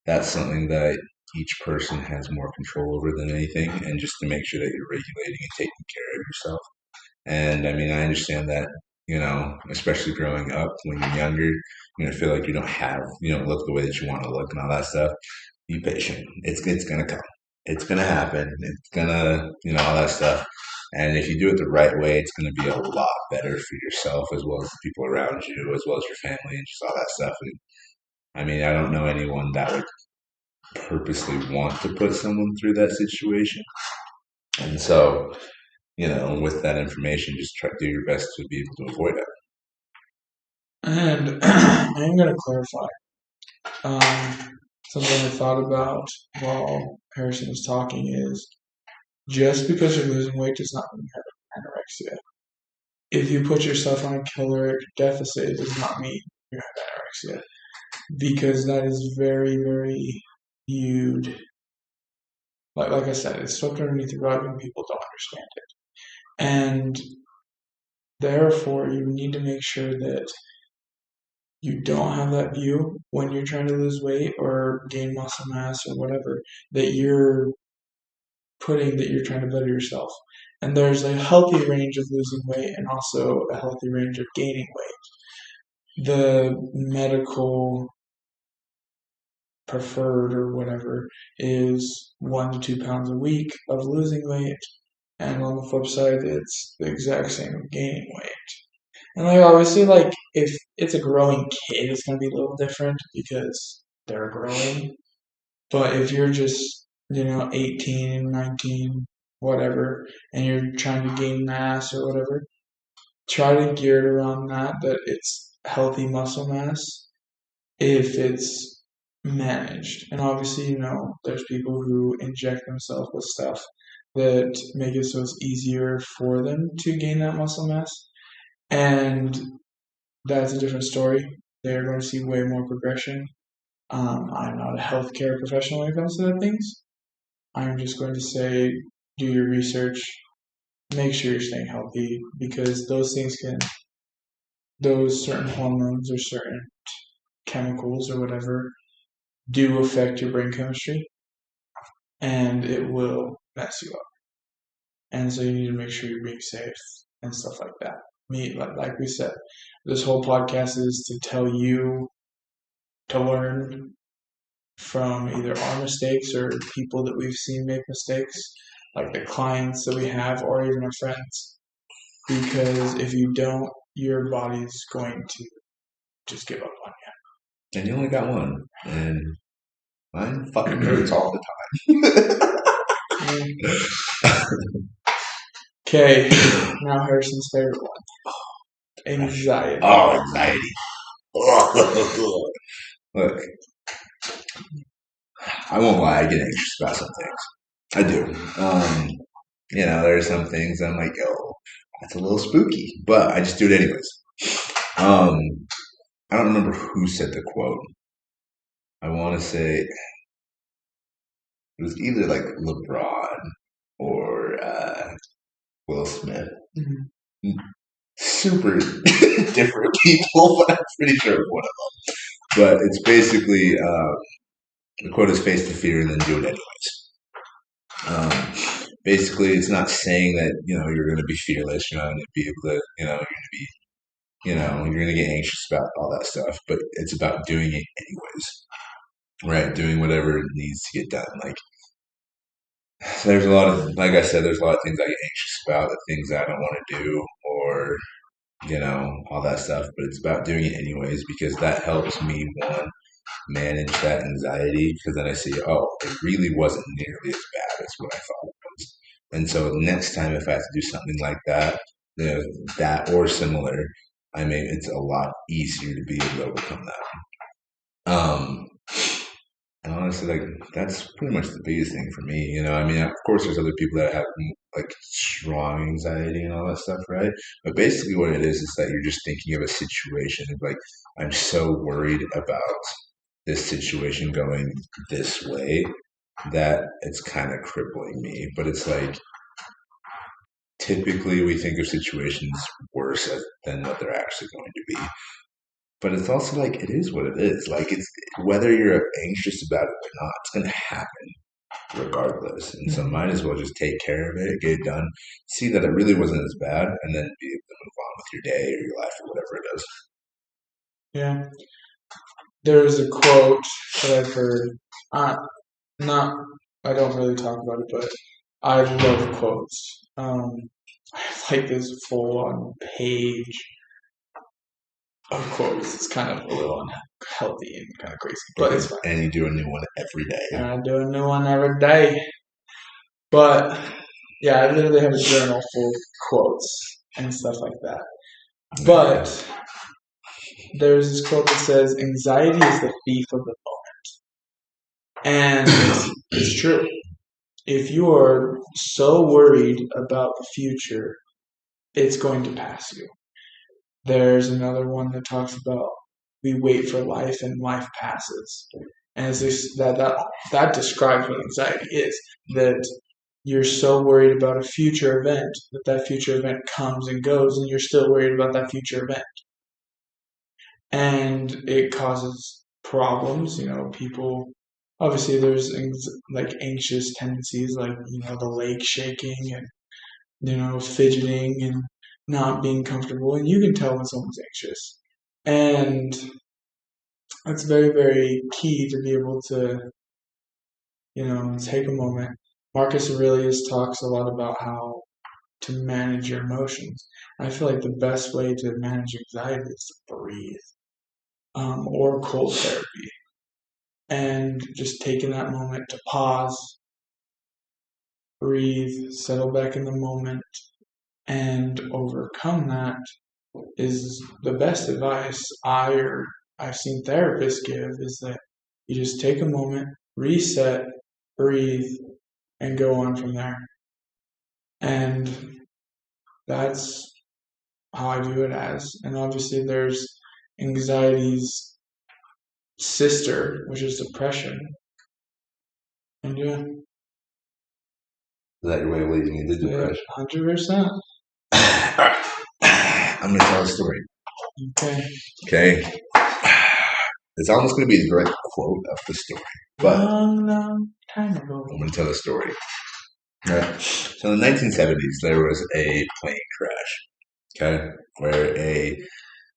that's something that each person has more control over than anything, and just to make sure that you're regulating and taking care of yourself. And I mean, I understand that, especially growing up when you're younger, you're gonna feel like you don't look the way that you want to look and all that stuff. Be patient. It's gonna come. It's gonna happen. It's gonna, all that stuff. And if you do it the right way, it's gonna be a lot better for yourself, as well as the people around you, as well as your family, and just all that stuff. And I mean, I don't know anyone that would purposely want to put someone through that situation. And so, with that information, just try to do your best to be able to avoid it. And I'm going to clarify something I thought about while Harrison was talking is just because you're losing weight does not mean you have anorexia. If you put yourself on a caloric deficit, it does not mean you have anorexia because that is very, very viewed. Like I said, it's swept underneath the rug and people don't understand it. And therefore, you need to make sure that you don't have that view when you're trying to lose weight or gain muscle mass or whatever, that you're trying to better yourself. And there's a healthy range of losing weight and also a healthy range of gaining weight. The medical preferred or whatever is 1 to 2 pounds a week of losing weight. And on the flip side, it's the exact same of gaining weight. And obviously, if it's a growing kid, it's gonna be a little different because they're growing. But if you're just 18, 19, whatever, and you're trying to gain mass or whatever, try to gear it around that it's healthy muscle mass if it's managed. And obviously, there's people who inject themselves with stuff that make it so it's easier for them to gain that muscle mass. And that's a different story. They're going to see way more progression. I'm not a healthcare professional when it comes to that things. I'm just going to say do your research, make sure you're staying healthy because those certain hormones or certain chemicals or whatever do affect your brain chemistry and it will mess you up. And so you need to make sure you're being safe and stuff like that. Like we said, this whole podcast is to tell you to learn from either our mistakes or people that we've seen make mistakes, like the clients that we have or even our friends. Because if you don't, your body's going to just give up on you. And you only got one. And mine fucking hurts all the time. Okay, now Harrison's favorite one. Anxiety. Oh, anxiety. Look, I won't lie, I get anxious about some things. I do. There's some things I'm like, that's a little spooky, but I just do it anyways. I don't remember who said the quote. I want to say it was either like LeBron or Will Smith. Mm-hmm. Super different people, but I'm pretty sure it's one of them. But it's basically the quote is face the fear and then do it anyways. Basically, it's not saying that you're going to be fearless, you're not going to be able to, you're going to be, you're going to get anxious about all that stuff. But it's about doing it anyways, right? Doing whatever needs to get done. Like there's a lot of, like I said, there's a lot of things I get anxious about, the things that I don't want to do, or all that stuff. But it's about doing it anyways because that helps me manage that anxiety because then I see, it really wasn't nearly as bad as what I thought it was. And so next time if I have to do something like that, that or similar, it's a lot easier to be able to overcome that. And honestly, that's pretty much the biggest thing for me. Of course, there's other people that have strong anxiety and all that stuff, right? But basically, what it is that you're just thinking of a situation of I'm so worried about this situation going this way that it's kind of crippling me. But it's typically we think of situations worse than what they're actually going to be. But it's also it is what it is. It's whether you're anxious about it or not, it's going to happen regardless. And so might as well just take care of it, get it done, see that it really wasn't as bad, and then be able to move on with your day or your life or whatever it is. Yeah. There's a quote that I've heard. I don't really talk about it, but I love quotes. I like this full-on page of quotes. It's kind of a little unhealthy and kind of crazy, but it's fine. And you do a new one every day. And I do a new one every day. But yeah, I literally have a journal full of quotes and stuff like that. But there's this quote that says, "Anxiety is the thief of the moment," and it's true. If you are so worried about the future, it's going to pass you. There's another one that talks about we wait for life and life passes, and it's this, that describes what anxiety is. That you're so worried about a future event that future event comes and goes, and you're still worried about that future event, and it causes problems. People obviously there's like anxious tendencies, like the leg shaking and fidgeting and not being comfortable, and you can tell when someone's anxious, and it's very, very key to be able to take a moment. Marcus Aurelius talks a lot about how to manage your emotions. I feel like the best way to manage anxiety is to breathe, or cold therapy, and just taking that moment to pause, breathe, settle back in the moment, and overcome that is the best advice I've seen therapists give, is that you just take a moment, reset, breathe, and go on from there. And that's how I do it as. And obviously there's anxiety's sister, which is depression. And yeah, Is that your way of leading into depression? 100%. I'm going to tell a story. Okay. It's almost going to be the direct quote of the story, but Long time ago. I'm going to tell the story. Right. So in the 1970s, there was a plane crash, where a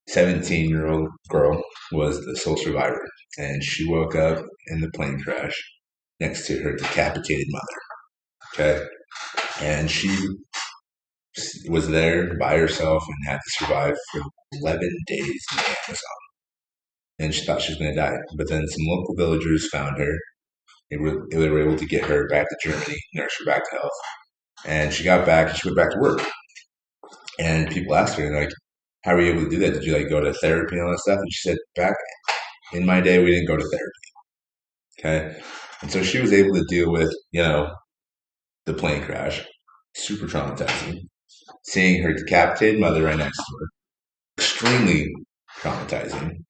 17-year-old girl was the sole survivor, and she woke up in the plane crash next to her decapitated mother, and she was there by herself and had to survive for 11 days in the Amazon, and she thought she was going to die, but then some local villagers found her. They were able to get her back to Germany, nurse her back to health, and she got back and she went back to work. And people asked her, like, how were you able to do that? Did you go to therapy and all that stuff? And she said, back in my day, we didn't go to therapy. And so she was able to deal with, the plane crash, super traumatizing, seeing her decapitated mother right next to her, extremely traumatizing,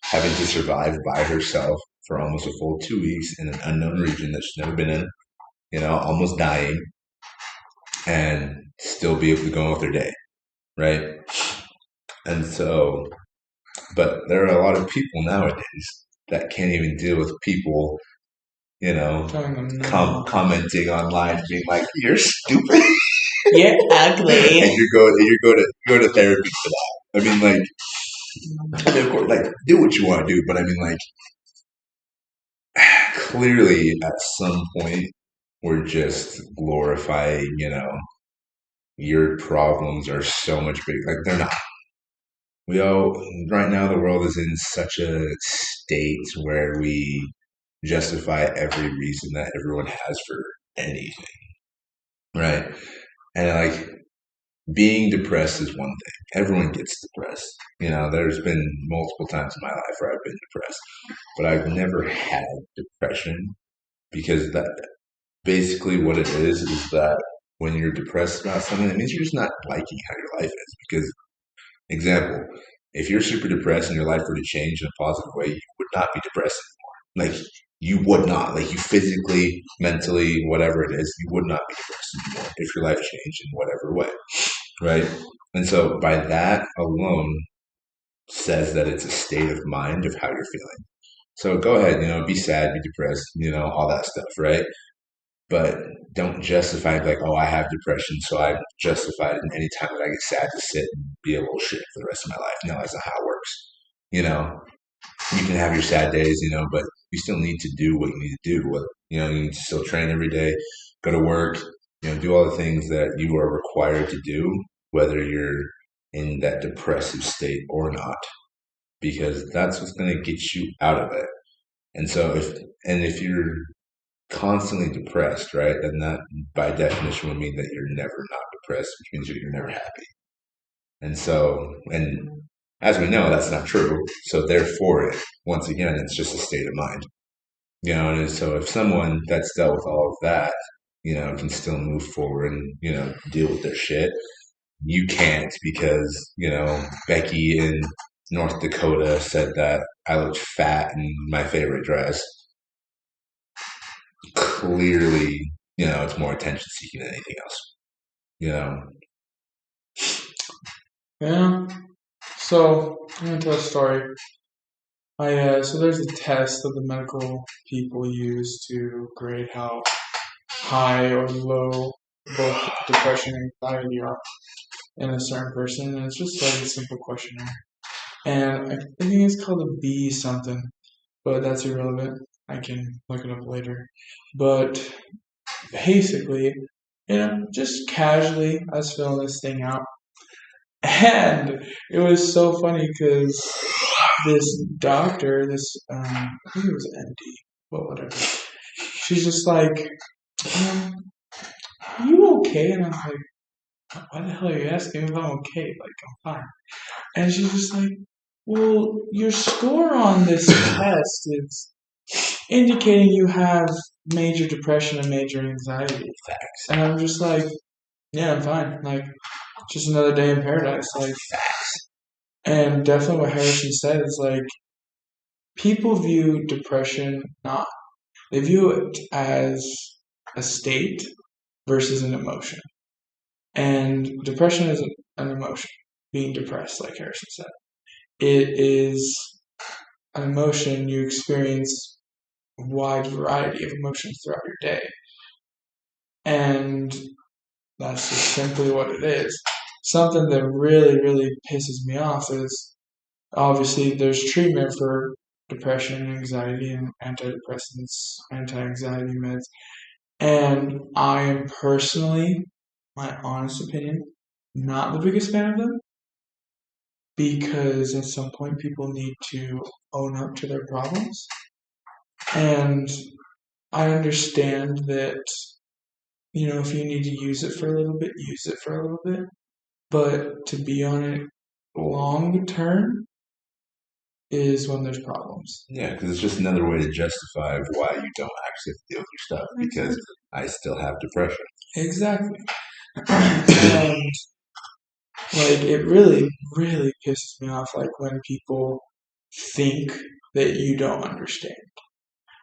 having to survive by herself for almost a full 2 weeks in an unknown region that she's never been in, almost dying, and still be able to go on with her day, right? And so, but there are a lot of people nowadays that can't even deal with people, commenting online, being like, "You're stupid, you're ugly," and you go to therapy for that. I mean, of course, do what you want to do, but I mean, clearly at some point we're just glorifying, your problems are so much bigger. They're not. Right now the world is in such a state where we justify every reason that everyone has for anything, right? And being depressed is one thing. Everyone gets depressed. There's been multiple times in my life where I've been depressed, but I've never had depression, because that basically what it is that when you're depressed about something, it means you're just not liking how your life is. Because, example, if you're super depressed and your life were to change in a positive way, you would not be depressed anymore. You would not. You physically, mentally, whatever it is, you would not be depressed anymore if your life changed in whatever way, right? And so by that alone says that it's a state of mind of how you're feeling. So go ahead, be sad, be depressed, all that stuff, right? But don't justify it like, oh, I have depression, so I'm justified in any time that I get sad to sit and be a little shit for the rest of my life. No, that's not how it works. You can have your sad days, but you still need to do what you need to do. You need to still train every day, go to work, do all the things that you are required to do, whether you're in that depressive state or not, because that's what's going to get you out of it. And so if you're constantly depressed, right, then that by definition would mean that you're never not depressed, which means you're never happy. And As we know, that's not true. So therefore, once again, it's just a state of mind. And so if someone that's dealt with all of that, can still move forward and, deal with their shit, you can't because, Becky in North Dakota said that I looked fat in my favorite dress. Clearly, it's more attention seeking than anything else. You know, Yeah. So I'm gonna tell a story. So there's a test that the medical people use to grade how high or low both depression and anxiety are in a certain person, and it's just like a simple questionnaire. And I think it's called a B something, but that's irrelevant. I can look it up later. But basically, just casually, I was filling this thing out. And it was so funny because this doctor, I think it was an MD, but whatever. She's just like, are you okay? And I'm like, why the hell are you asking if I'm okay? Like, I'm fine. And she's just like, well, your score on this test is indicating you have major depression and major anxiety. facts. And I'm just like, yeah, I'm fine. Like, just another day in paradise. Like, and definitely what Harrison said is like, people view depression not, they view it as a state versus an emotion. And depression is an emotion, being depressed, like Harrison said. It is an emotion you experience a wide variety of emotions throughout your day. And that's just simply what it is. Something that really, really pisses me off is obviously there's treatment for depression, anxiety, and antidepressants, anti-anxiety meds. And I am personally, my honest opinion, not the biggest fan of them because at some point people need to own up to their problems. And I understand that, if you need to use it for a little bit, use it for a little bit. But to be on it long term is when there's problems. Yeah, because it's just another way to justify why you don't actually have to deal with your stuff because I still have depression. Exactly. And like it really, really pisses me off like when people think that you don't understand.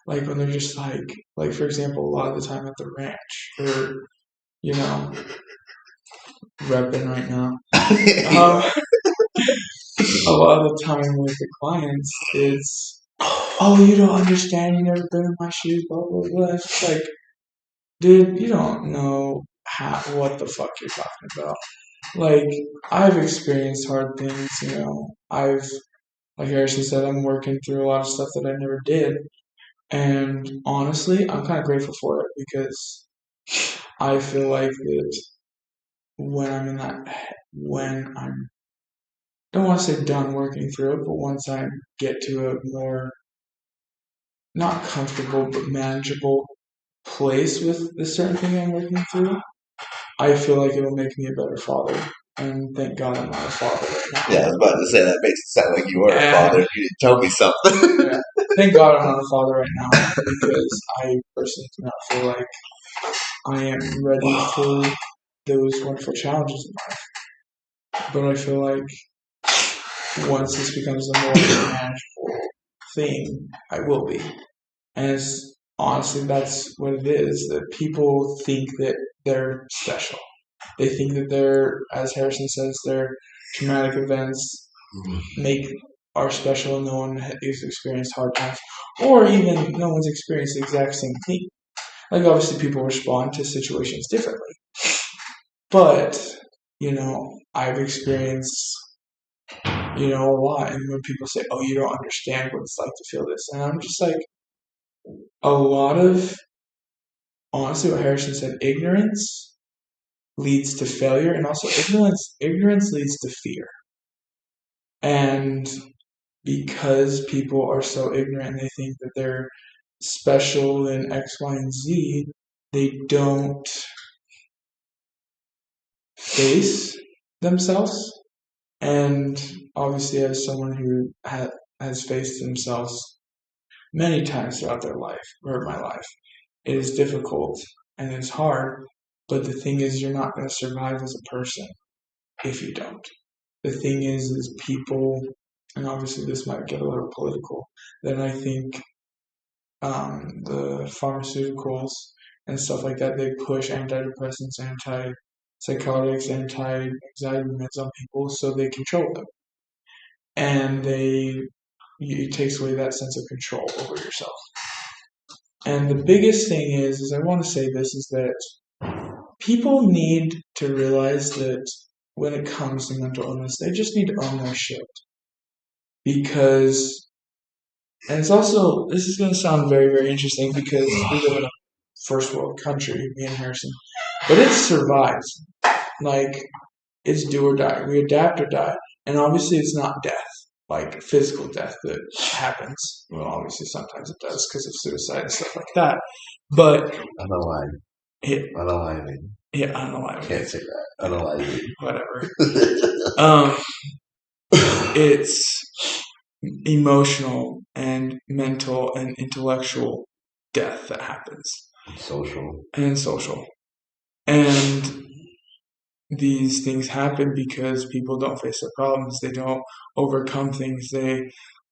Like when they're just like for example, a lot of the time at the ranch or, you know, repping right now. A lot of the time with the clients, it's, oh, you don't understand, you never been in my shoes, blah, blah, blah. It's just like, dude, you don't know what the fuck you're talking about. Like, I've experienced hard things, like Harrison said, I'm working through a lot of stuff that I never did. And honestly, I'm kind of grateful for it because I feel like that when I'm in that, when I'm, don't want to say done working through it, but once I get to a more, not comfortable, but manageable place with the certain thing I'm working through, I feel like it'll make me a better father. And thank God I'm not a father right now. Yeah, I was about to say that makes it sound like you are a father. You didn't tell me something. Yeah. Thank God I'm not a father right now because I personally do not feel like I am ready for those wonderful challenges in life. But I feel like once this becomes a more manageable thing, I will be. And honestly, that's what it is. That people think that they're special. They think that as Harrison says, their traumatic events are special and no one has experienced hard times. Or even no one's experienced the exact same thing. Like, obviously, people respond to situations differently. But, I've experienced, a lot. And when people say, oh, you don't understand what it's like to feel this. And I'm just like, a lot of, honestly, what Harrison said, ignorance leads to failure. And also ignorance leads to fear. And because people are so ignorant and they think that they're special in X, Y, and Z, they don't face themselves And obviously, as someone who has faced themselves many times throughout their life, or my life, it is difficult and it's hard. But the thing is, you're not going to survive as a person if you don't. The thing is people, and obviously this might get a little political, then I think the pharmaceuticals and stuff like that, they push antidepressants, antipsychotics, anti-anxiety meds on people so they control them. And it takes away that sense of control over yourself. And the biggest thing is I want to say this, is that people need to realize that when it comes to mental illness, they just need to own their shit. Because, and it's also, this is going to sound very, very interesting because we live in a first world country, me and Harrison, but it survives. Like, it's do or die. We adapt or die. And obviously it's not death, like physical death that happens. Well, obviously sometimes it does because of suicide and stuff like that. But Unalive. Unaliving. Yeah, unalive. Can't say that. Unaliving. Whatever. It's emotional and mental and intellectual death that happens. Social. And these things happen because people don't face their problems. They don't overcome things.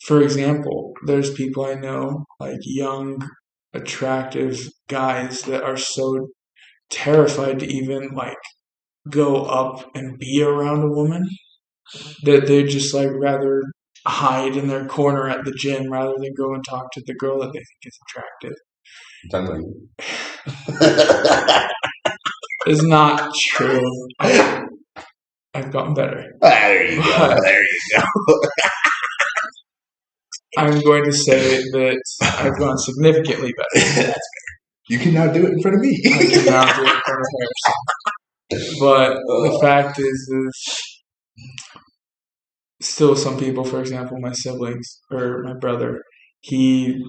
For example, there's people I know, like young, attractive guys that are so terrified to even like go up and be around a woman that they just like rather hide in their corner at the gym rather than go and talk to the girl that they think is attractive. It's not true. I've gotten better. There you go. I'm going to say that I've gone significantly better. That's fair. You can now do it in front of me. I can now do it in front of Harrison. But the fact is still some people, for example, my siblings or my brother, he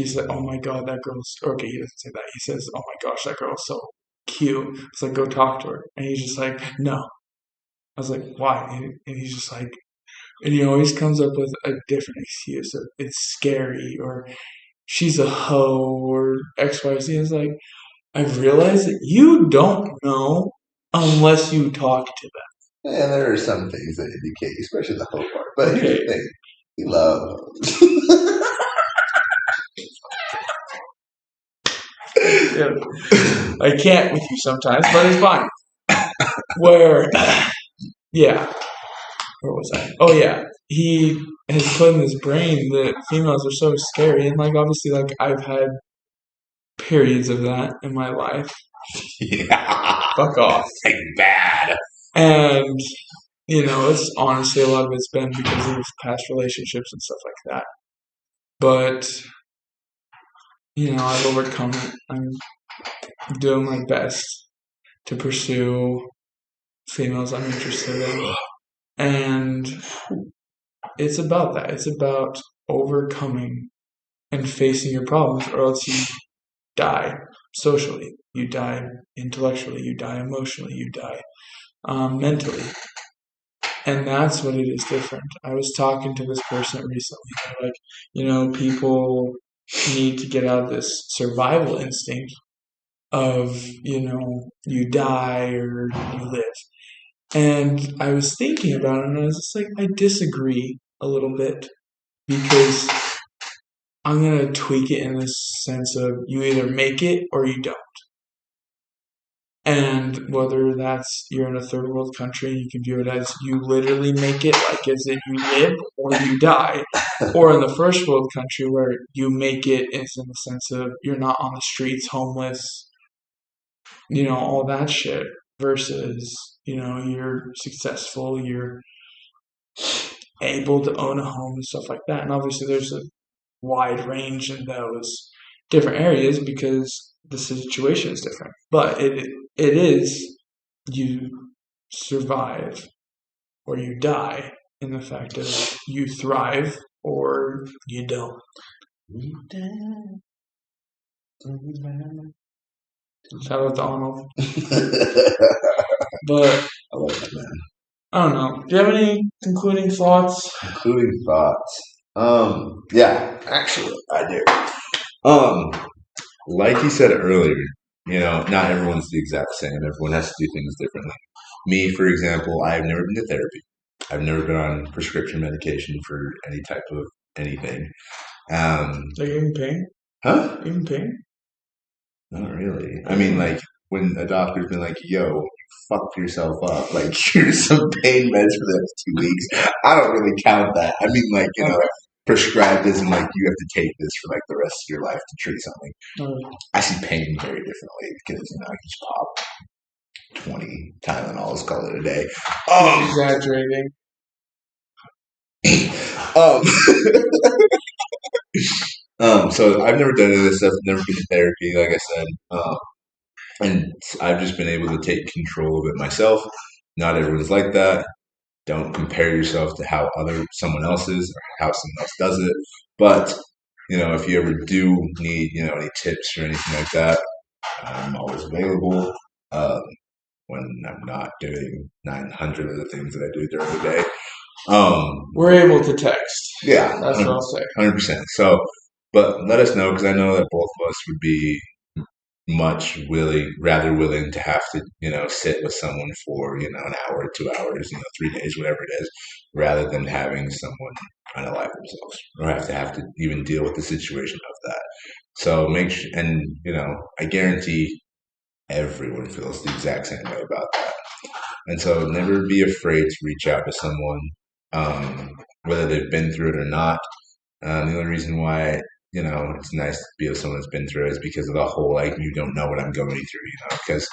said, "Oh my God, that girl's," okay, he doesn't say that. He says, "Oh my gosh, that girl's so cute." It's like, go talk to her. And he's just like, "No." I was like, "Why?" And he's just like, and he always comes up with a different excuse of it's scary or she's a hoe or X, Y, Z. It's like, I've realized that you don't know unless you talk to them. And there are some things that indicate, especially the hoe part. But here's the thing. We love hoes. Yeah. I can't with you sometimes, but it's fine. Where was I? Oh yeah, he has put in his brain that females are so scary, and like obviously, like I've had periods of that in my life. Yeah, fuck off, like bad. And it's honestly a lot of it's been because of past relationships and stuff like that. But I've overcome it. I'm doing my best to pursue females I'm interested in. And it's about that. It's about overcoming and facing your problems, or else you die socially, you die intellectually, you die emotionally, you die mentally. And that's what it is different. I was talking to this person recently. Like, people need to get out of this survival instinct of, you die or you live. And I was thinking about it, and I was just like, I disagree a little bit, because I'm going to tweak it in this sense of you either make it or you don't. And whether that's you're in a third world country, you can view it as you literally make it, like as in you live or you die. Or in the first world country where you make it is in the sense of you're not on the streets homeless, all that shit, versus, you're successful, you're able to own a home and stuff like that. And obviously there's a wide range in those different areas because the situation is different. But it is you survive or you die in the fact of you thrive or you don't. Shout out to Arnold. But I love that man. I don't know. Do you have any concluding thoughts? Concluding thoughts. Yeah, actually, I do. Um, like you said earlier, not everyone's the exact same. Everyone has to do things differently. Me, for example, I've never been to therapy. I've never been on prescription medication for any type of anything. Like in pain? Huh? In pain? Not really. I mean, like when a doctor's been like, "Yo, you fucked yourself up. Like, here's some pain meds for the next 2 weeks." I don't really count that. I mean, like, Okay. prescribed isn't like you have to take this for like the rest of your life to treat something. Oh, I see pain very differently because I just pop 20 Tylenols, call it a day. exaggerating. Um, so I've never done any of this stuff. Never been to therapy, like I said. And I've just been able to take control of it myself. Not everyone's like that. Don't compare yourself to how someone else is or how someone else does it. But if you ever do need any tips or anything like that, I'm always available. When I'm not doing 900 of the things that I do during the day. We're able to text. Yeah, That's what I'll say. 100%. So, but let us know because I know that both of us would be rather willing to have to, sit with someone for, an hour, 2 hours, 3 days, whatever it is, rather than having someone unalive themselves or have to even deal with the situation of that. So make sure, and, I guarantee everyone feels the exact same way about that. And so never be afraid to reach out to someone, whether they've been through it or not. The only reason why, it's nice to be with someone that's been through it is because of the whole, like, you don't know what I'm going through, because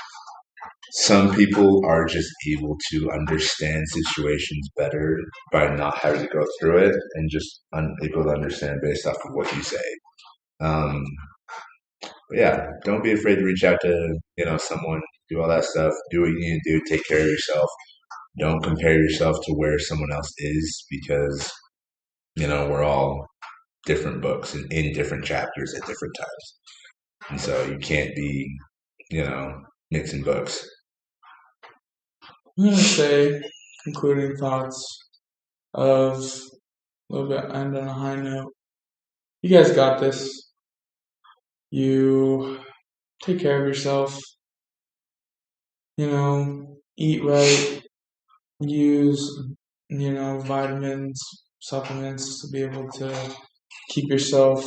some people are just able to understand situations better by not having to go through it and just able to understand based off of what you say. Um, but yeah, don't be afraid to reach out to, someone, do all that stuff, do what you need to do, take care of yourself. Don't compare yourself to where someone else is because, we're all different books and in different chapters at different times. And so you can't be, mixing books. I'm going to say concluding thoughts of a little bit end on a high note. You guys got this. You take care of yourself. Eat right. Use, vitamins, supplements to be able to keep yourself,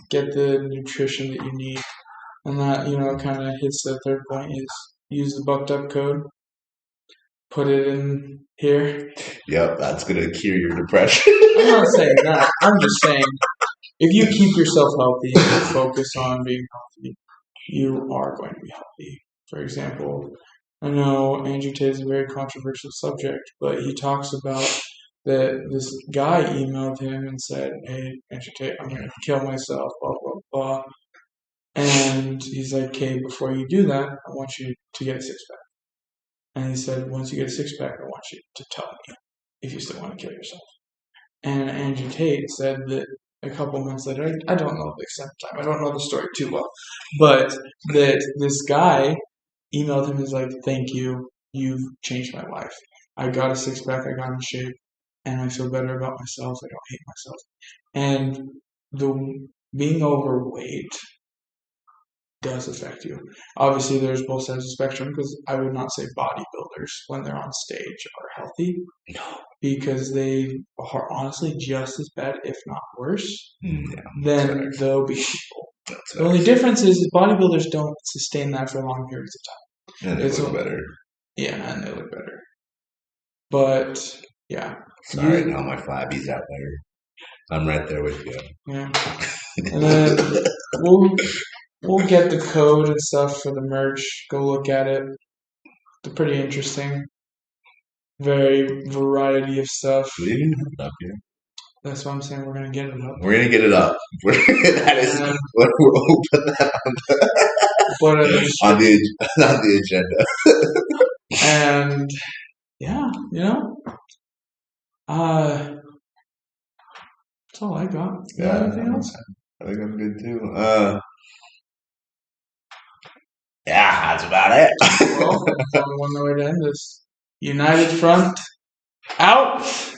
get the nutrition that you need. And that, kind of hits the third point is use the bucked up code. Put it in here. Yep, that's going to cure your depression. I'm not saying that. I'm just saying if you keep yourself healthy and you focus on being healthy, you are going to be healthy. For example, I know Andrew Tate is a very controversial subject, but he talks about that this guy emailed him and said, "Hey, Andrew Tate, I'm going to kill myself, blah, blah, blah." And he's like, "Okay, before you do that, I want you to get a six-pack." And he said, "Once you get a six-pack, I want you to tell me if you still want to kill yourself." And Andrew Tate said that a couple months later, I don't know the exact time, I don't know the story too well, but that this guy emailed him and was like, "Thank you, you've changed my life. I got a six-pack, I got in shape, and I feel better about myself, I don't hate myself." And the being overweight does affect you. Obviously, there's both sides of the spectrum because I would not say bodybuilders when they're on stage are healthy because they are honestly just as bad, if not worse, than the obese people. The only difference is bodybuilders don't sustain that for long periods of time. And they look better. Yeah, and they look better. But yeah. Sorry to all my flabbies out there. I'm right there with you. Yeah. And then we'll get the code and stuff for the merch. Go look at it. It's pretty interesting. Very variety of stuff. We didn't have it up yet. That's why I'm saying we're gonna get it up. We're gonna get it up. That is we'll put that on the agenda. And yeah, that's all I got. Yeah, anything else? I think I'm good too. Yeah, that's about it. Well, that's only one way to end this. United front, Ouch.